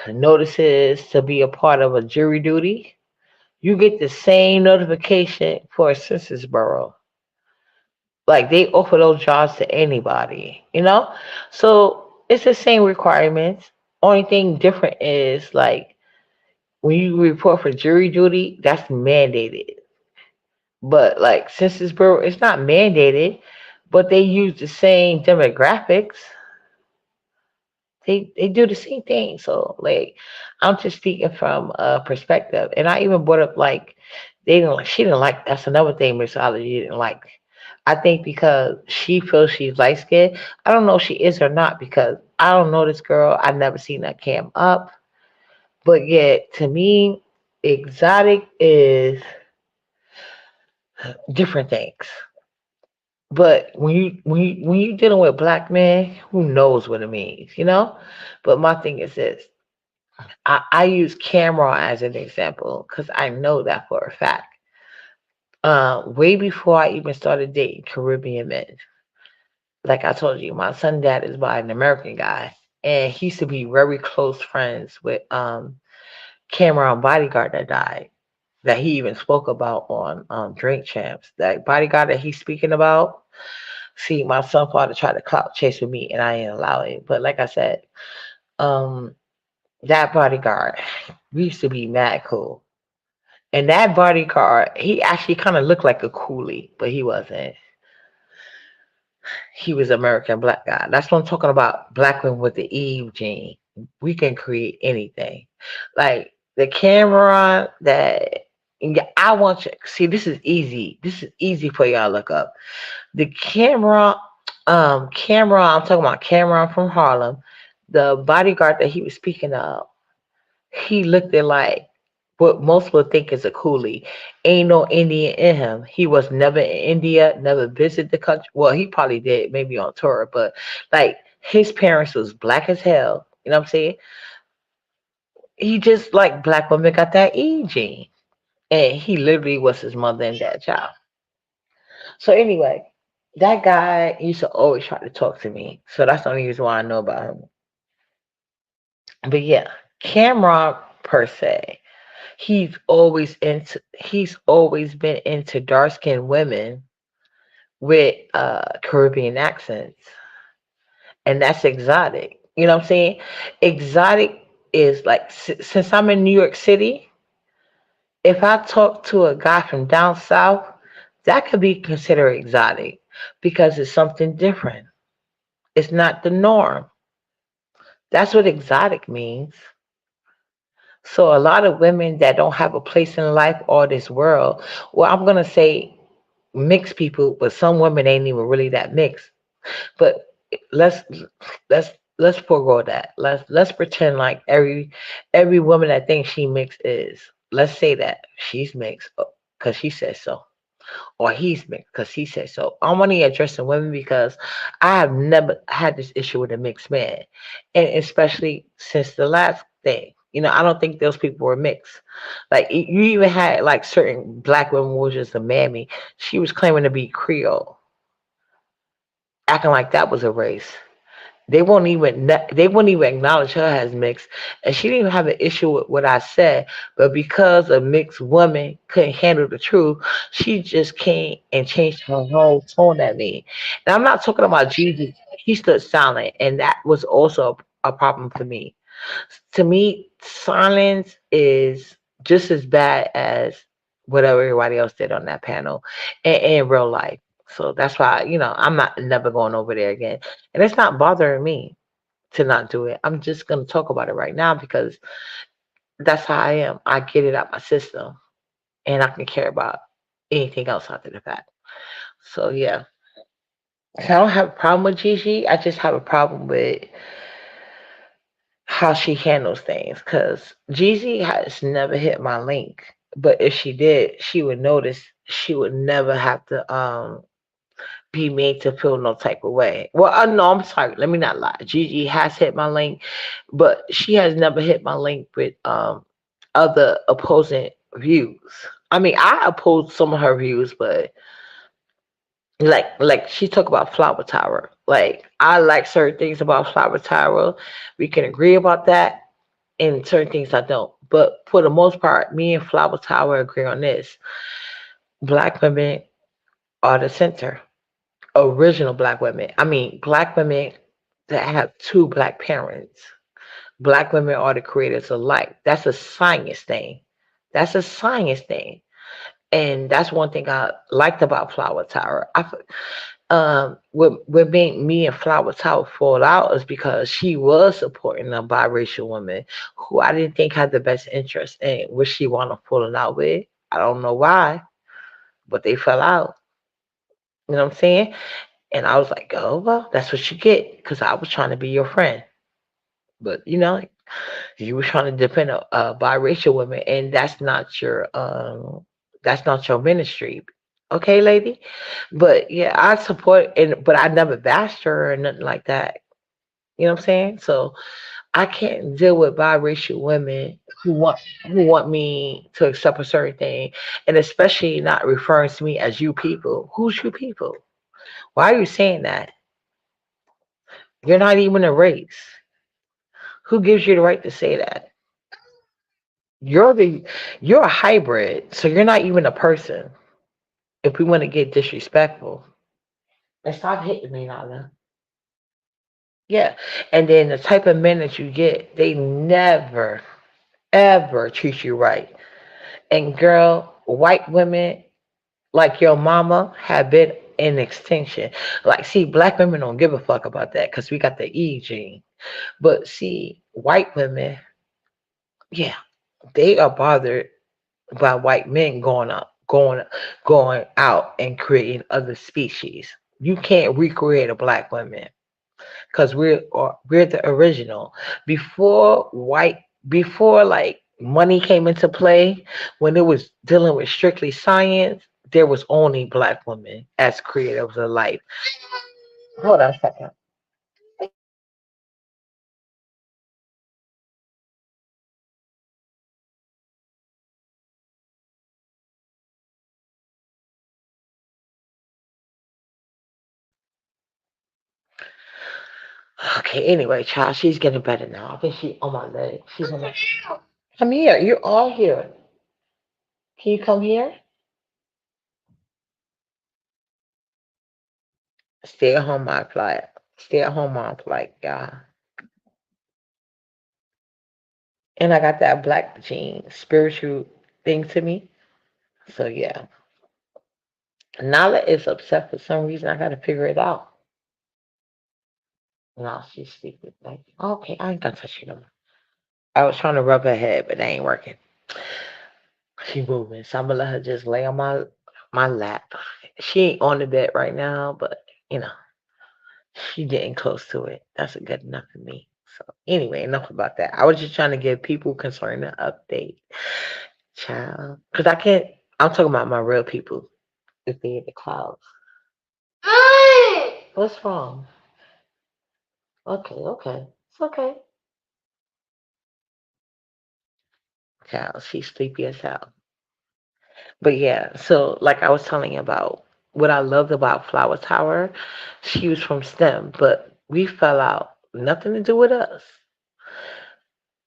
notices to be a part of a jury duty. You get the same notification for a census bureau. Like they offer those jobs to anybody, you know? So it's the same requirements. Only thing different is like when you report for jury duty, that's mandated. But like Census Bureau, it's not mandated, but they use the same demographics. They do the same thing. So like I'm just speaking from a perspective. And I even brought up like they didn't like she didn't like that's another thing Miss Allergy didn't like. I think because she feels she's light skinned. I don't know if she is or not because I don't know this girl. I've never seen that cam up. But yet to me, exotic is different things. But when you dealing with black men, who knows what it means, you know? But my thing is this: I use Cameron as an example because I know that for a fact. Way before I even started dating Caribbean men, like I told you, my son dad is by an American guy, and he used to be very close friends with Cameron bodyguard that died. That he even spoke about on Drink Champs. That bodyguard that he's speaking about. See, my son father tried to clout chase with me, and I ain't allow it. But like I said, um, that bodyguard, we used to be mad cool. And that bodyguard, he actually kind of looked like a coolie, but he wasn't. He was American black guy. That's what I'm talking about. Black women with the Eve gene. We can create anything. Like the camera that yeah, I want you see this is easy. This is easy for y'all to look up. The camera, I'm talking about Cameron from Harlem, the bodyguard that he was speaking of, he looked at like what most would think is a coolie. Ain't no Indian in him. He was never in India, never visited the country. Well, he probably did, maybe on tour, but like his parents was black as hell. You know what I'm saying? He just like black women got that E gene. And he literally was his mother and dad child. So anyway, that guy used to always try to talk to me. So that's the only reason why I know about him. But yeah, Cameron per se, he's always been into dark skinned women with Caribbean accents. And that's exotic. You know what I'm saying? Exotic is like since I'm in New York City, if I talk to a guy from down south, that could be considered exotic because it's something different. It's not the norm. That's what exotic means. So a lot of women that don't have a place in life or this world, well, I'm gonna say mixed people, but some women ain't even really that mixed. But let's let's forego that. Let's pretend like every woman that thinks she mixed is. Let's say that she's mixed because she says so, or he's mixed because he says so. I'm only addressing women because I have never had this issue with a mixed man, and especially since the last thing. You know, I don't think those people were mixed. Like you even had like certain black women who was just a mammy. She was claiming to be Creole, acting like that was a race. They won't even acknowledge her as mixed, and she didn't even have an issue with what I said. But because a mixed woman couldn't handle the truth, she just came and changed her whole tone at me. And I'm not talking about Jesus. He stood silent, and that was also a problem for me. To me, silence is just as bad as whatever everybody else did on that panel in real life. So that's why, I'm not never going over there again. And it's not bothering me to not do it. I'm just going to talk about it right now because that's how I am. I get it out my system and I can care about anything else after the fact. So yeah. So I don't have a problem with Gigi. I just have a problem with how she handles things because Gigi has never hit my link. But if she did, she would notice she would never have to be made to feel no type of way. Well, no, I'm sorry. Let me not lie. Gigi has hit my link, but she has never hit my link with other opposing views. I mean, I oppose some of her views, but like she talk about Flower Tower. Like I like certain things about Flower Tower. We can agree about that, and certain things I don't. But for the most part, me and Flower Tower agree on this: black women are the center. Original black women. I mean, black women that have two black parents. Black women are the creators of life. That's a science thing. That's a science thing. And that's one thing I liked about Flower Tower. What made me and Flower Tower fall out is because she was supporting a biracial woman who I didn't think had the best interest in what she wound up falling out with. I don't know why, but they fell out. You know what I'm saying? And I was like, oh well, that's what you get, because I was trying to be your friend. But you were trying to defend a biracial woman, and that's not your ministry. Okay, lady? But yeah, I support, and but I never bashed her or nothing like that. You know what I'm saying? So I can't deal with biracial women who want me to accept a certain thing, and especially not referring to me as you people. Who's you people? Why are you saying that? You're not even a race. Who gives you the right to say that? You're the you're a hybrid, so you're not even a person. If we want to get disrespectful, and stop hitting me, Nala. Yeah, and then the type of men that you get, they never ever treat you right. And girl, white women like your mama have been in extinction. Like, see, black women don't give a fuck about that because we got the E gene. But see, white women, yeah, they are bothered by white men going out and creating other species. You can't recreate a black woman because we're the original. Before like money came into play, when it was dealing with strictly science, there was only black women as creators of life. Hold on a second. Okay, anyway, child, she's getting better now. I think she on my leg. She's on my Come here. You're all here. Can you come here? Stay at home mom flight. Stay at home mom flight, y'all. And I got that black gene spiritual thing to me. So yeah. Nala is upset for some reason. I gotta figure it out. No, she's sleeping. Like, okay, I ain't gonna touch you no more. I was trying to rub her head, but that ain't working. She moving. So I'm gonna let her just lay on my lap. She ain't on the bed right now, but you know, she getting close to it. That's a good enough for me. So anyway, enough about that. I was just trying to give people concerned an update, child, because I can't. I'm talking about my real people. If they in the clouds. What's wrong? Okay, okay, it's okay. Child, she's sleepy as hell. But yeah, so like I was telling you about what I loved about Flower Tower, she was from STEM, but we fell out. Nothing to do with us.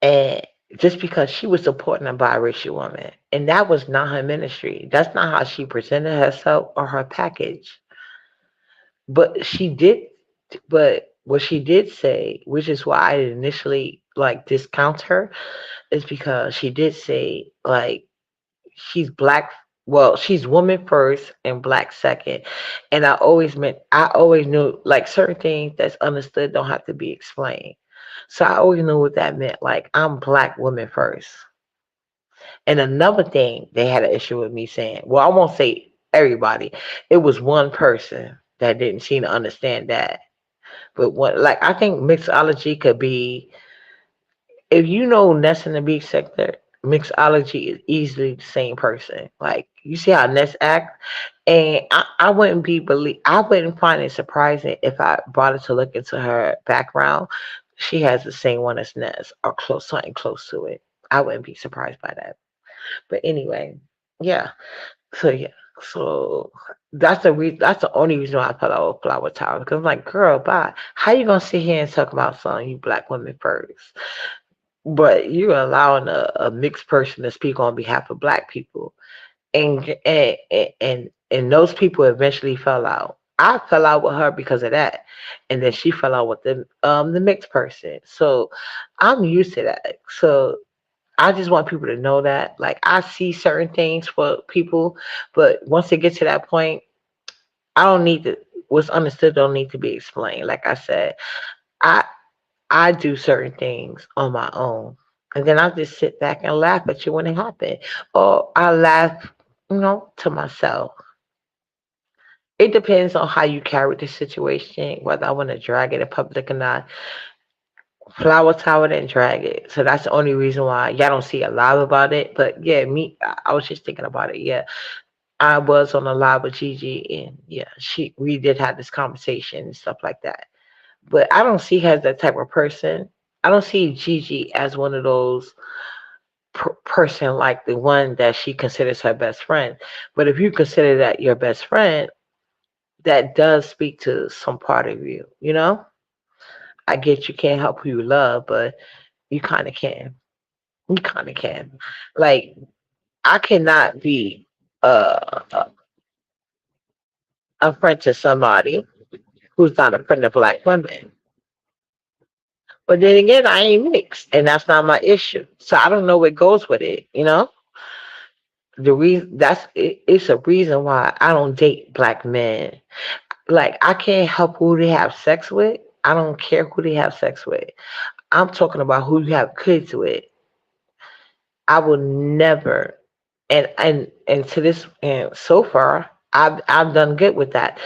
And just because she was supporting a biracial woman. And that was not her ministry. That's not how she presented herself or her package. But she did but what she did say, which is why I initially like discount her, is because she did say like she's black, well, she's woman first and black second. And I always knew like certain things that's understood don't have to be explained. So I always knew what that meant. Like, I'm black woman first. And another thing they had an issue with me saying, well, I won't say everybody. It was one person that didn't seem to understand that. But what, like, I think mixology could be, if you know Ness in the beach sector, mixology is easily the same person. Like, you see how Ness act, And I wouldn't I wouldn't find it surprising if I brought her to look into her background. She has the same one as Nez or close something close to it. I wouldn't be surprised by that. But anyway, yeah. So yeah. So that's the reason. That's the only reason why I fell out with Flower Tower. Because I'm like, girl, bye. How you gonna sit here and talk about something you black women first, but you're allowing a mixed person to speak on behalf of black people, and those people eventually fell out. I fell out with her because of that, and then she fell out with the mixed person. So I'm used to that. So I just want people to know that. Like I see certain things for people, but once they get to that point, I don't need to. What's understood don't need to be explained. Like I said, I I do certain things on my own, and then I just sit back and laugh at you when it happens, or I laugh, to myself. It depends on how you carry the situation, whether I want to drag it in public or not. Flower Tower didn't drag it, so that's the only reason why y'all don't see a live about it. But yeah, I was just thinking about it. Yeah, I was on a live with Gigi, and yeah, we did have this conversation and stuff like that. But I don't see her as that type of person. I don't see Gigi as one of those person like the one that she considers her best friend. But if you consider that your best friend, that does speak to some part of you. I get you can't help who you love, but you kind of can. You kind of can. Like I cannot be a, a friend to somebody who's not a friend of black women. But then again, I ain't mixed, and that's not my issue. So I don't know what goes with it. The reason it's a reason why I don't date black men. Like I can't help who they have sex with. I don't care who they have sex with. I'm talking about who you have kids with. I will never, and to this, and so far I've done good with that.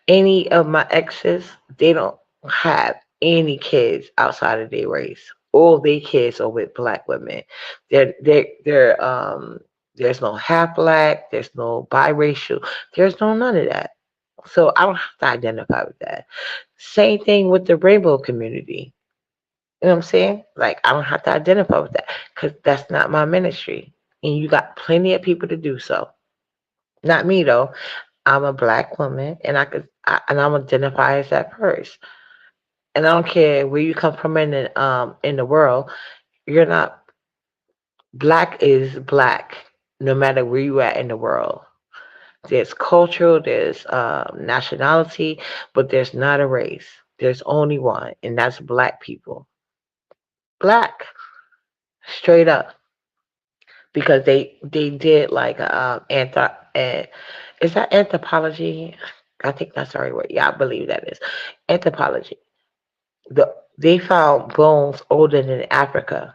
Any of my exes, they don't have any kids outside of their race. All their kids are with black women. There's no half black, there's no biracial, there's no none of that. So I don't have to identify with that. Same thing with the rainbow community. You know what I'm saying? Like I don't have to identify with that because that's not my ministry. And you got plenty of people to do so. Not me though. I'm a black woman, and and I'm identify as that first. And I don't care where you come from in the world. You're not black is black, no matter where you at in the world. There's cultural, there's nationality, but there's not a race. There's only one, and that's black people. Black, straight up, because they did like is that anthropology? I think that's the right word. Yeah, I believe that is anthropology. They found bones older than Africa.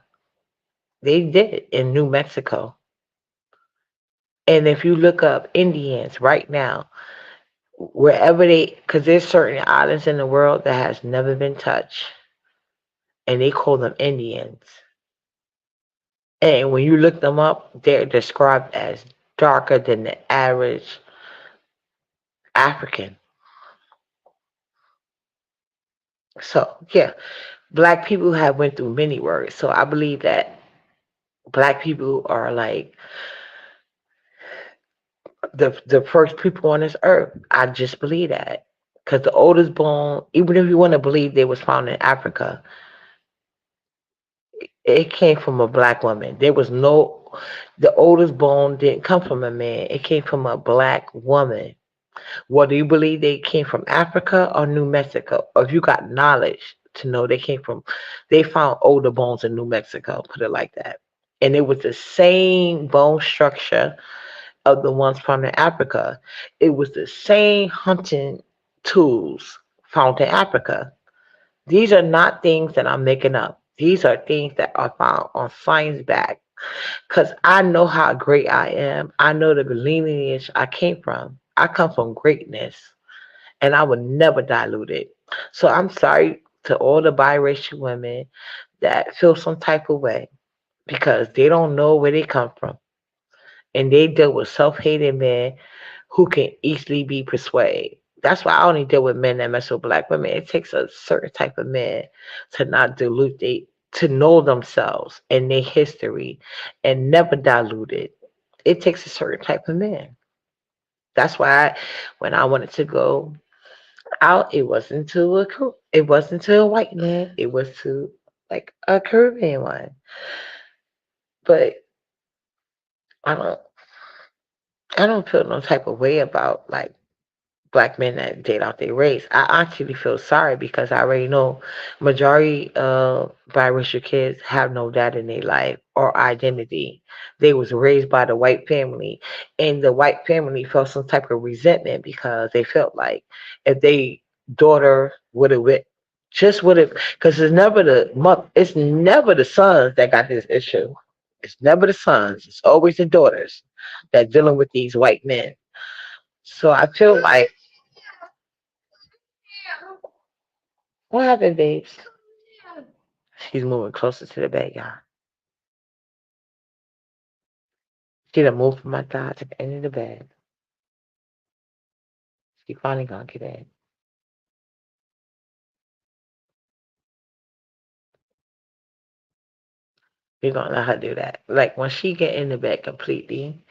They did in New Mexico. And if you look up Indians right now, wherever because there's certain islands in the world that has never been touched, and they call them Indians. And when you look them up, they're described as darker than the average African. So yeah, black people have went through many words. So I believe that black people are like the first people on this earth. I just believe that because the oldest bone, even if you want to believe they was found in Africa, it came from a black woman. There was no, the oldest bone didn't come from a man. It came from a black woman. Whether you believe they came from Africa or New Mexico, or if you got knowledge to know they found older bones in New Mexico, put it like that. And it was the same bone structure of the ones found in Africa. It was the same hunting tools found in Africa. These are not things that I'm making up. These are things that are found on science back. Because I know how great I am. I know the lineage I came from. I come from greatness, and I would never dilute it. So I'm sorry to all the biracial women that feel some type of way because they don't know where they come from. And they deal with self-hating men who can easily be persuaded. That's why I only deal with men that mess with black women. It takes a certain type of man to not dilute they to know themselves and their history and never dilute it. It takes a certain type of man. That's why when I wanted to go out, it wasn't to a white man. It was to like a Caribbean one. But I don't I don't feel no type of way about like black men that date out their race. I actually feel sorry because I already know majority of biracial kids have no dad in their life or identity. They was raised by the white family, and the white family felt some type of resentment because they felt like if they daughter would have just would have, because it's never the sons that got this issue. It's never the sons. It's always the daughters that dealing with these white men. So I feel like what happened, babes? She's moving closer to the bed, y'all. She done moved from my thigh to the end of the bed. She finally gonna get in. We're gonna let her do that. Like when she get in the bed completely,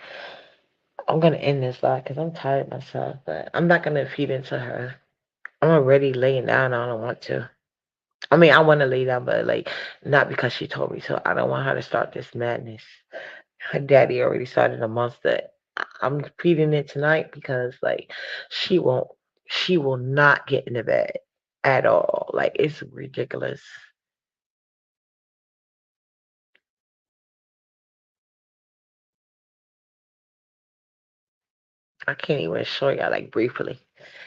I'm gonna end this live because I'm tired myself. But I'm not gonna feed into her. I'm already laying down. I don't want to. I mean, I want to lay down, but like not because she told me to. I don't want her to start this madness. Her daddy already started a month that I'm feeding it tonight because like she won't she will not get in the bed at all. Like it's ridiculous. I can't even show y'all like briefly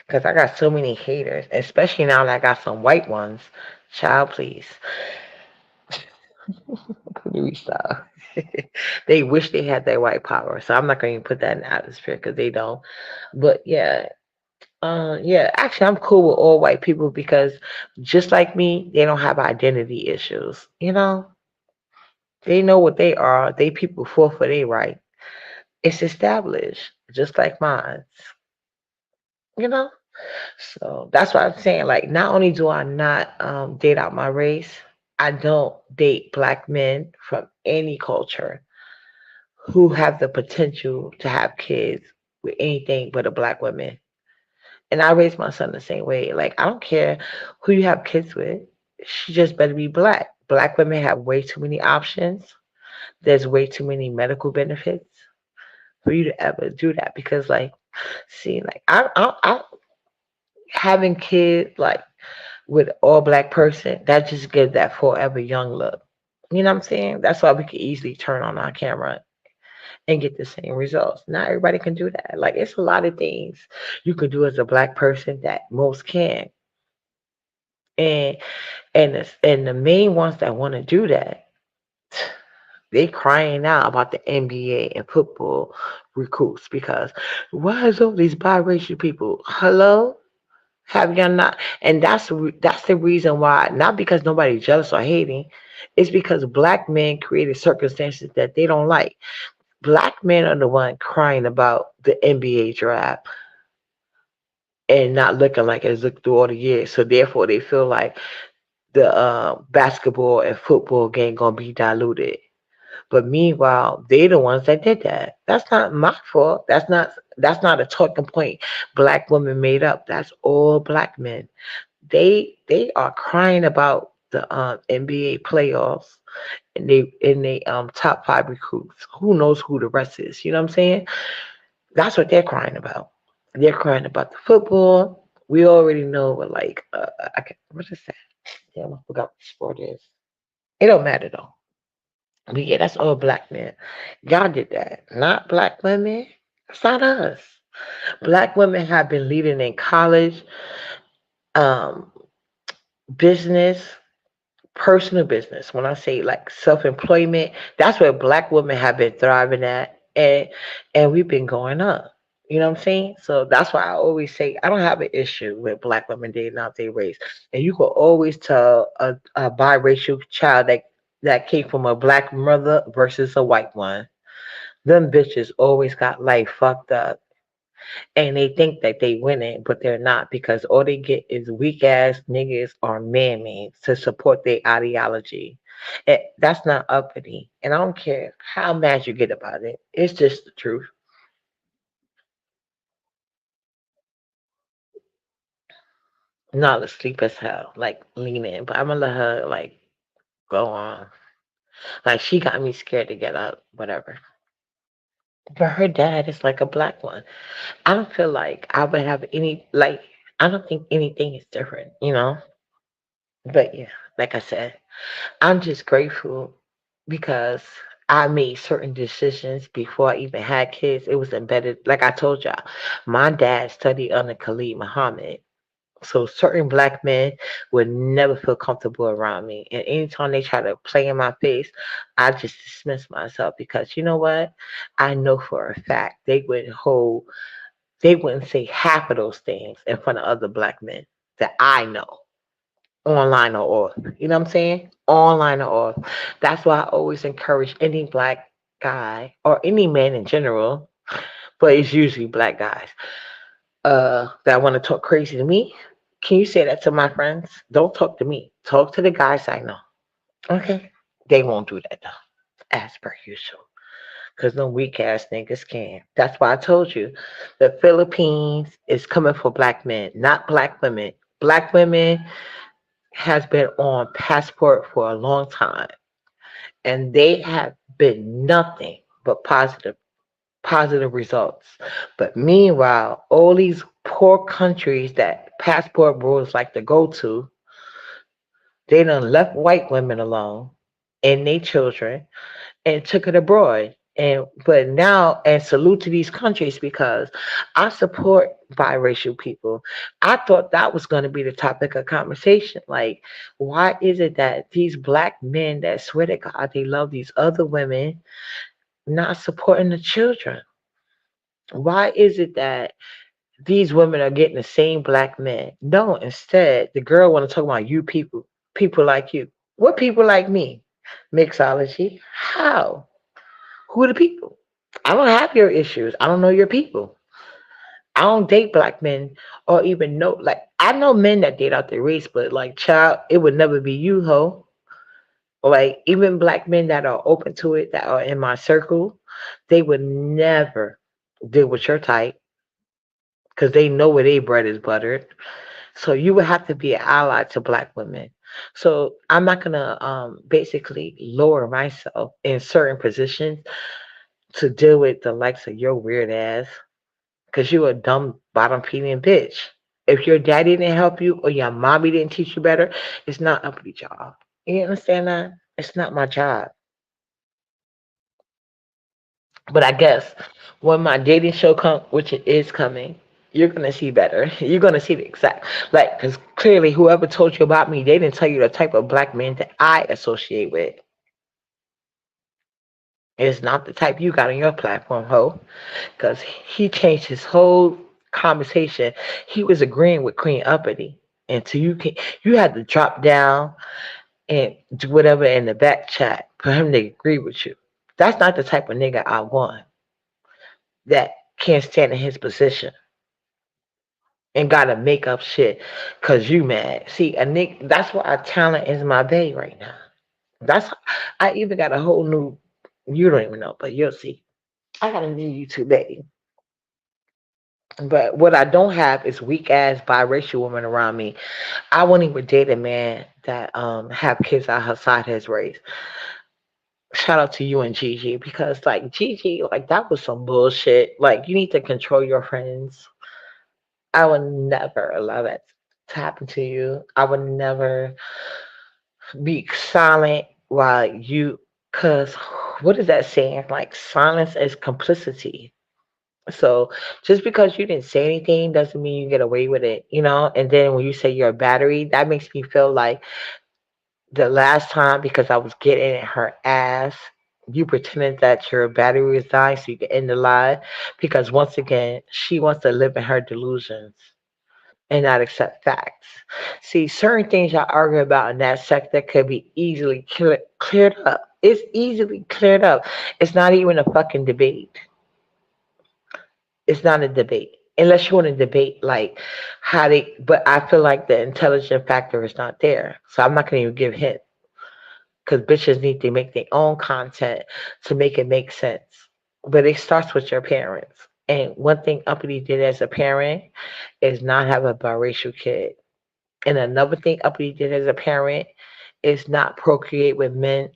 because I got so many haters, especially now that I got some white ones. Child, please. Let me stop. They wish they had that white power, so I'm not going to put that in the atmosphere because they don't. But yeah, yeah, actually, I'm cool with all white people because just like me, they don't have identity issues. They know what they are. They people fought for their right. It's established, just like mine. You know, so that's what I'm saying. Like, not only do I not date out my race, I don't date black men from any culture who have the potential to have kids with anything but a black woman. And I raised my son the same way. Like, I don't care who you have kids with. She just better be black. Black women have way too many options. There's way too many medical benefits for you to ever do that. Because, like, see, like, I having kids, like, with all black person, that just gives that forever young look. You know what I'm saying? That's why we can easily turn on our camera and get the same results. Not everybody can do that. Like, it's a lot of things you can do as a black person that most can. And the main ones that want to do that, they crying out about the NBA and football recruits because why is all these biracial people? Hello, have y'all not? And that's the reason why. Not because nobody's jealous or hating. It's because black men created circumstances that they don't like. Black men are the one crying about the NBA draft and not looking like it's looked through all the years. So therefore, they feel like the basketball and football game gonna be diluted. But meanwhile, they the ones that did that. That's not my fault. That's not a talking point black women made up. That's all black men. They are crying about the NBA playoffs and they top five recruits. Who knows who the rest is? You know what I'm saying? That's what they're crying about. They're crying about the football. We already know what like what is that? Damn, I forgot what sport is. It don't matter though. But yeah, that's all black men. Y'all did that, not black women. It's not us. Black women have been leading in college, um, business, personal business. When I say like self-employment, that's where black women have been thriving at, and we've been going up. You know what I'm saying? So that's why I always say I don't have an issue with black women dating out their race, and you can always tell a biracial child that came from a black mother versus a white one. Them bitches always got life fucked up. and they think that they winning, but they're not because all they get is weak ass niggas or man made to support their ideology. That's not uppity, and I don't care how mad you get about it. It's just the truth. Not asleep as hell, like leaning, but I'm gonna let her like go on. Like she got me scared to get up, whatever. But her dad is like a black one. I don't feel like I would have any like. I don't think anything is different, you know. But yeah, like I said, I'm just grateful because I made certain decisions before I even had kids. It was embedded. Like I told y'all, my dad studied under Khalid Muhammad. So certain black men would never feel comfortable around me. And anytime they try to play in my face, I just dismiss myself because you know what? I know for a fact they wouldn't say half of those things in front of other black men that I know, online or off. You know what I'm saying? Online or off. That's why I always encourage any black guy or any man in general, but it's usually black guys, that want to talk crazy to me. Can you say that to my friends? Don't talk to me. Talk to the guys I know. Okay? They won't do that though, as per usual. Because no weak ass niggas can. That's why I told you the Philippines is coming for black men, not black women. Black women has been on passport for a long time, and they have been nothing but positive results. But meanwhile, all these poor countries that passport rules like to go to, they done left white women alone and their children and took it abroad. And but now and salute to these countries because I support biracial people. I thought that was going to be the topic of conversation. Like, why is it that these black men that swear to God they love these other women not supporting the children? Why is it that these women are getting the same black men? No, instead, the girl want to talk about you people, people like you. What people like me? Mixology. How? Who are the people? I don't have your issues. I don't know your people. I don't date black men or even know. Like I know men that date out their race, but like child, it would never be you, ho. Like even black men that are open to it, that are in my circle, they would never deal with your type because they know where their bread is buttered. So you would have to be an ally to black women. So I'm not gonna basically lower myself in certain positions to deal with the likes of your weird ass because you a dumb bottom feeding bitch. If your daddy didn't help you or your mommy didn't teach you better, it's not up to your job. You understand that? It's not my job. But I guess when my dating show comes, which it is coming, you're gonna see better. You're gonna see the exact like, because clearly whoever told you about me, they didn't tell you the type of black man that I associate with. It's not the type you got on your platform, ho. Because he changed his whole conversation. He was agreeing with Queen Uppity, and so you had to drop down and do whatever in the back chat for him to agree with you. That's not the type of nigga I want that can't stand in his position and gotta make up shit cause you mad. See, a nigga, that's why talent is my bae right now. That's I even got a whole new. You don't even know, but you'll see. I got a new YouTube baby. But what I don't have is weak ass biracial women around me. I wouldn't even date a man that have kids outside his race. Shout out to you and Gigi because like Gigi, like that was some bullshit. Like you need to control your friends. I would never allow that to happen to you. I would never be silent while you, cause what is that saying? Like silence is complicity. So just because you didn't say anything doesn't mean you get away with it, you know? And then when you say you're a battery, that makes me feel like the last time because I was getting in her ass, you pretended that your battery was dying so you could end the lie. Because once again, she wants to live in her delusions and not accept facts. See, certain things y'all argue about in that sector could be easily cleared up. It's easily cleared up. It's not even a fucking debate. It's not a debate. Unless you want to debate like how they, but I feel like the intelligent factor is not there. So I'm not going to even give hint because bitches need to make their own content to make it make sense. But it starts with your parents. And one thing Uppity did as a parent is not have a biracial kid. And another thing Uppity did as a parent is not procreate with men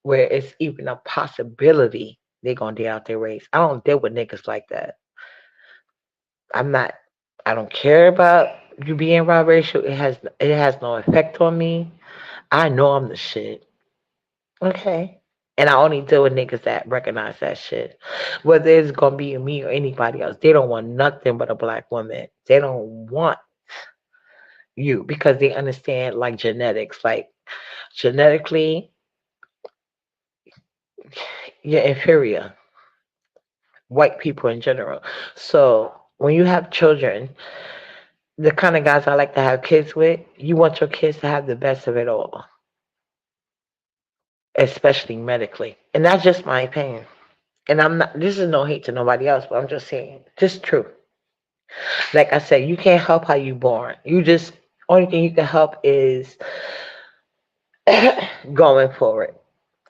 where it's even a possibility they're gonna deal out their race. I don't deal with niggas like that. I'm not. I don't care about you being biracial. It has no effect on me. I know I'm the shit. Okay. And I only deal with niggas that recognize that shit. Whether it's gonna be me or anybody else, they don't want nothing but a black woman. They don't want you because they understand like genetics. Like genetically, you're inferior. White people in general. So when you have children, the kind of guys I like to have kids with, you want your kids to have the best of it all, especially medically. And that's just my opinion. And I'm not, this is no hate to nobody else, but I'm just saying, just true. Like I said, you can't help how you born. You just, only thing you can help is going forward.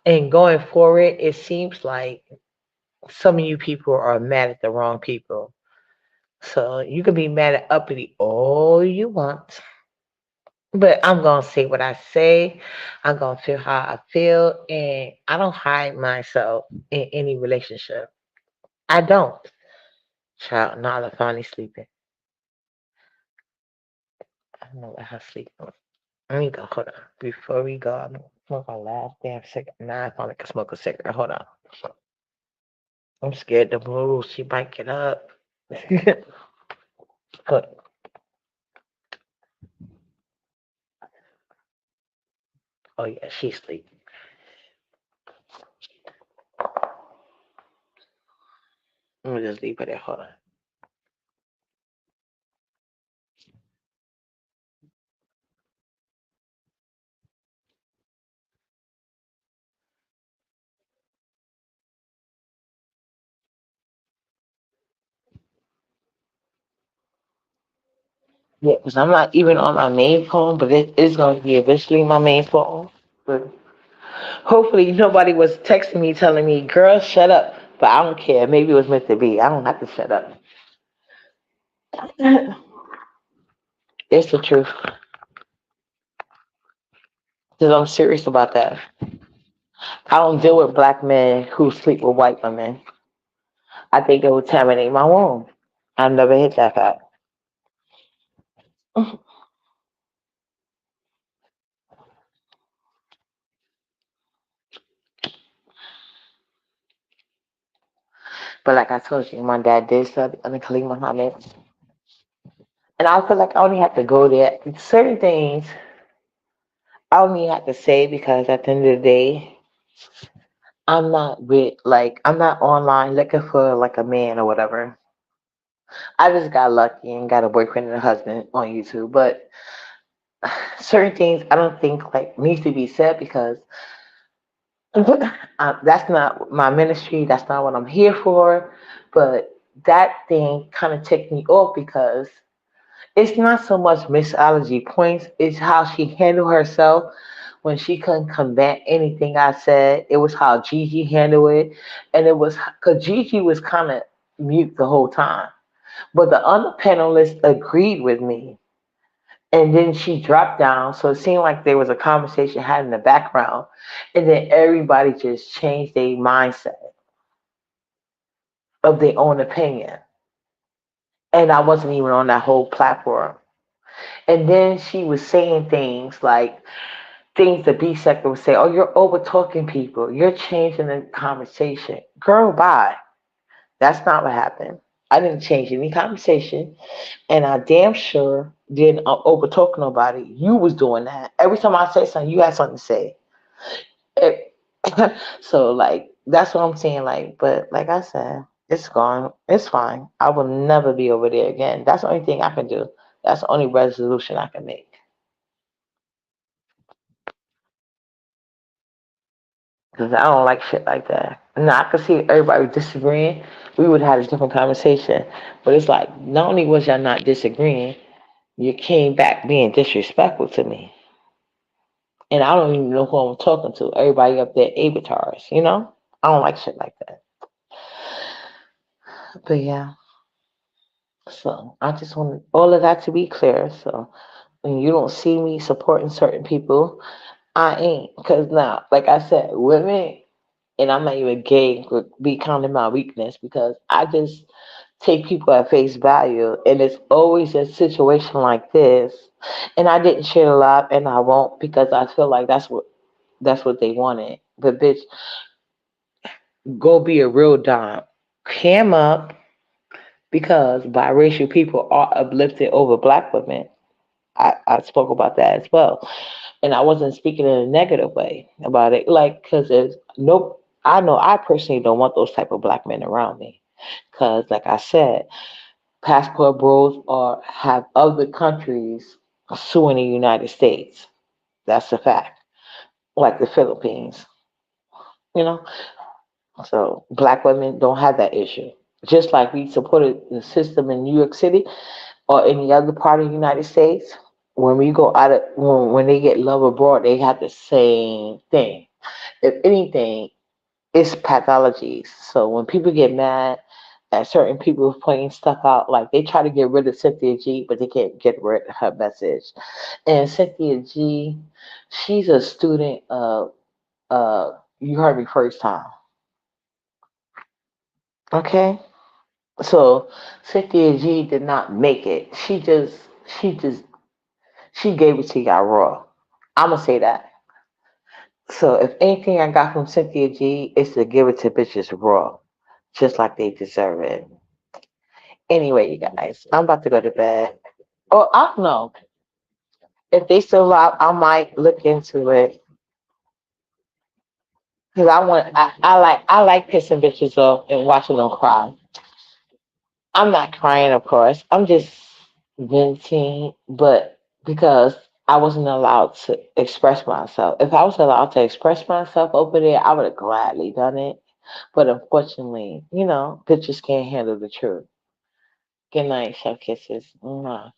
And going forward, it seems like some of you people are mad at the wrong people. So you can be mad at Uppity all you want. But I'm gonna say what I say. I'm gonna feel how I feel, and I don't hide myself in any relationship. I don't. Child, Nala finally sleeping. I don't know what her sleep on. Let me go. Hold on. Before we go, I'm gonna smoke my last damn cigarette. Now I finally can smoke a cigarette. Hold on. I'm scared to move. She might get up. Hold on. Oh yeah, she's sleeping. Let me just leave her there. Hold on. Yeah, because I'm not even on my main phone, but it is going to be eventually my main phone. But hopefully nobody was texting me telling me, girl, shut up. But I don't care. Maybe it was meant to be. I don't have to shut up. It's the truth. Because I'm serious about that. I don't deal with black men who sleep with white women. I think they would terminate my womb. I've never hit that fact. But like I told you, my dad did study under Khalid Muhammad. And I feel like I only have to go there. Certain things I only have to say because at the end of the day, I'm not online looking for like a man or whatever. I just got lucky and got a boyfriend and a husband on YouTube. But certain things I don't think like needs to be said because that's not my ministry. That's not what I'm here for. But that thing kind of ticked me off because it's not so much mixology points. It's how she handled herself when she couldn't combat anything I said. It was how Gigi handled it, and it was because Gigi was kind of mute the whole time. But the other panelists agreed with me. And then she dropped down. So it seemed like there was a conversation had in the background. And then everybody just changed their mindset of their own opinion. And I wasn't even on that whole platform. And then she was saying things like things the B sector would say, oh, you're over talking people. You're changing the conversation. Girl, bye. That's not what happened. I didn't change any conversation. And I damn sure didn't over talk nobody. You was doing that. Every time I say something, you had something to say. It, so like that's what I'm saying. Like, but like I said, it's gone. It's fine. I will never be over there again. That's the only thing I can do. That's the only resolution I can make. Because I don't like shit like that. Now I could see everybody disagreeing. We would have a different conversation. But it's like not only was y'all not disagreeing, you came back being disrespectful to me. And I don't even know who I'm talking to. Everybody up there avatars, you know? I don't like shit like that. But yeah. So I just want all of that to be clear. So when you don't see me supporting certain people, I ain't. Because now, like I said, women, and I'm not even gay, would be counting my weakness because I just take people at face value. And it's always a situation like this. And I didn't share a lot, and I won't because I feel like that's what they wanted. But bitch, go be a real dime. Cam up because biracial people are uplifted over black women. I spoke about that as well. And I wasn't speaking in a negative way about it. Like, because there's no, I know I personally don't want those type of black men around me. Because, like I said, passport bros are have other countries suing the United States. That's a fact. Like the Philippines, you know. So black women don't have that issue. Just like we supported the system in New York City or any other part of the United States, when we go out of when they get love abroad, they have the same thing. If anything, it's pathologies. So when people get mad at certain people pointing stuff out, like they try to get rid of Cynthia G, but they can't get rid of her message. And Cynthia G, she's a student of you heard me first time. Okay? So Cynthia G did not make it. She just she gave it to y'all raw. I'ma say that. So if anything I got from Cynthia G is to give it to bitches raw, just like they deserve it. Anyway, you guys, I'm about to go to bed. Oh, I don't know. If they still live, I might look into it. Cause I like pissing bitches off and watching them cry. I'm not crying, of course. I'm just venting, but because I wasn't allowed to express myself. If I was allowed to express myself over there, I would have gladly done it. But unfortunately, bitches can't handle the truth. Good night, chef kisses. Mwah.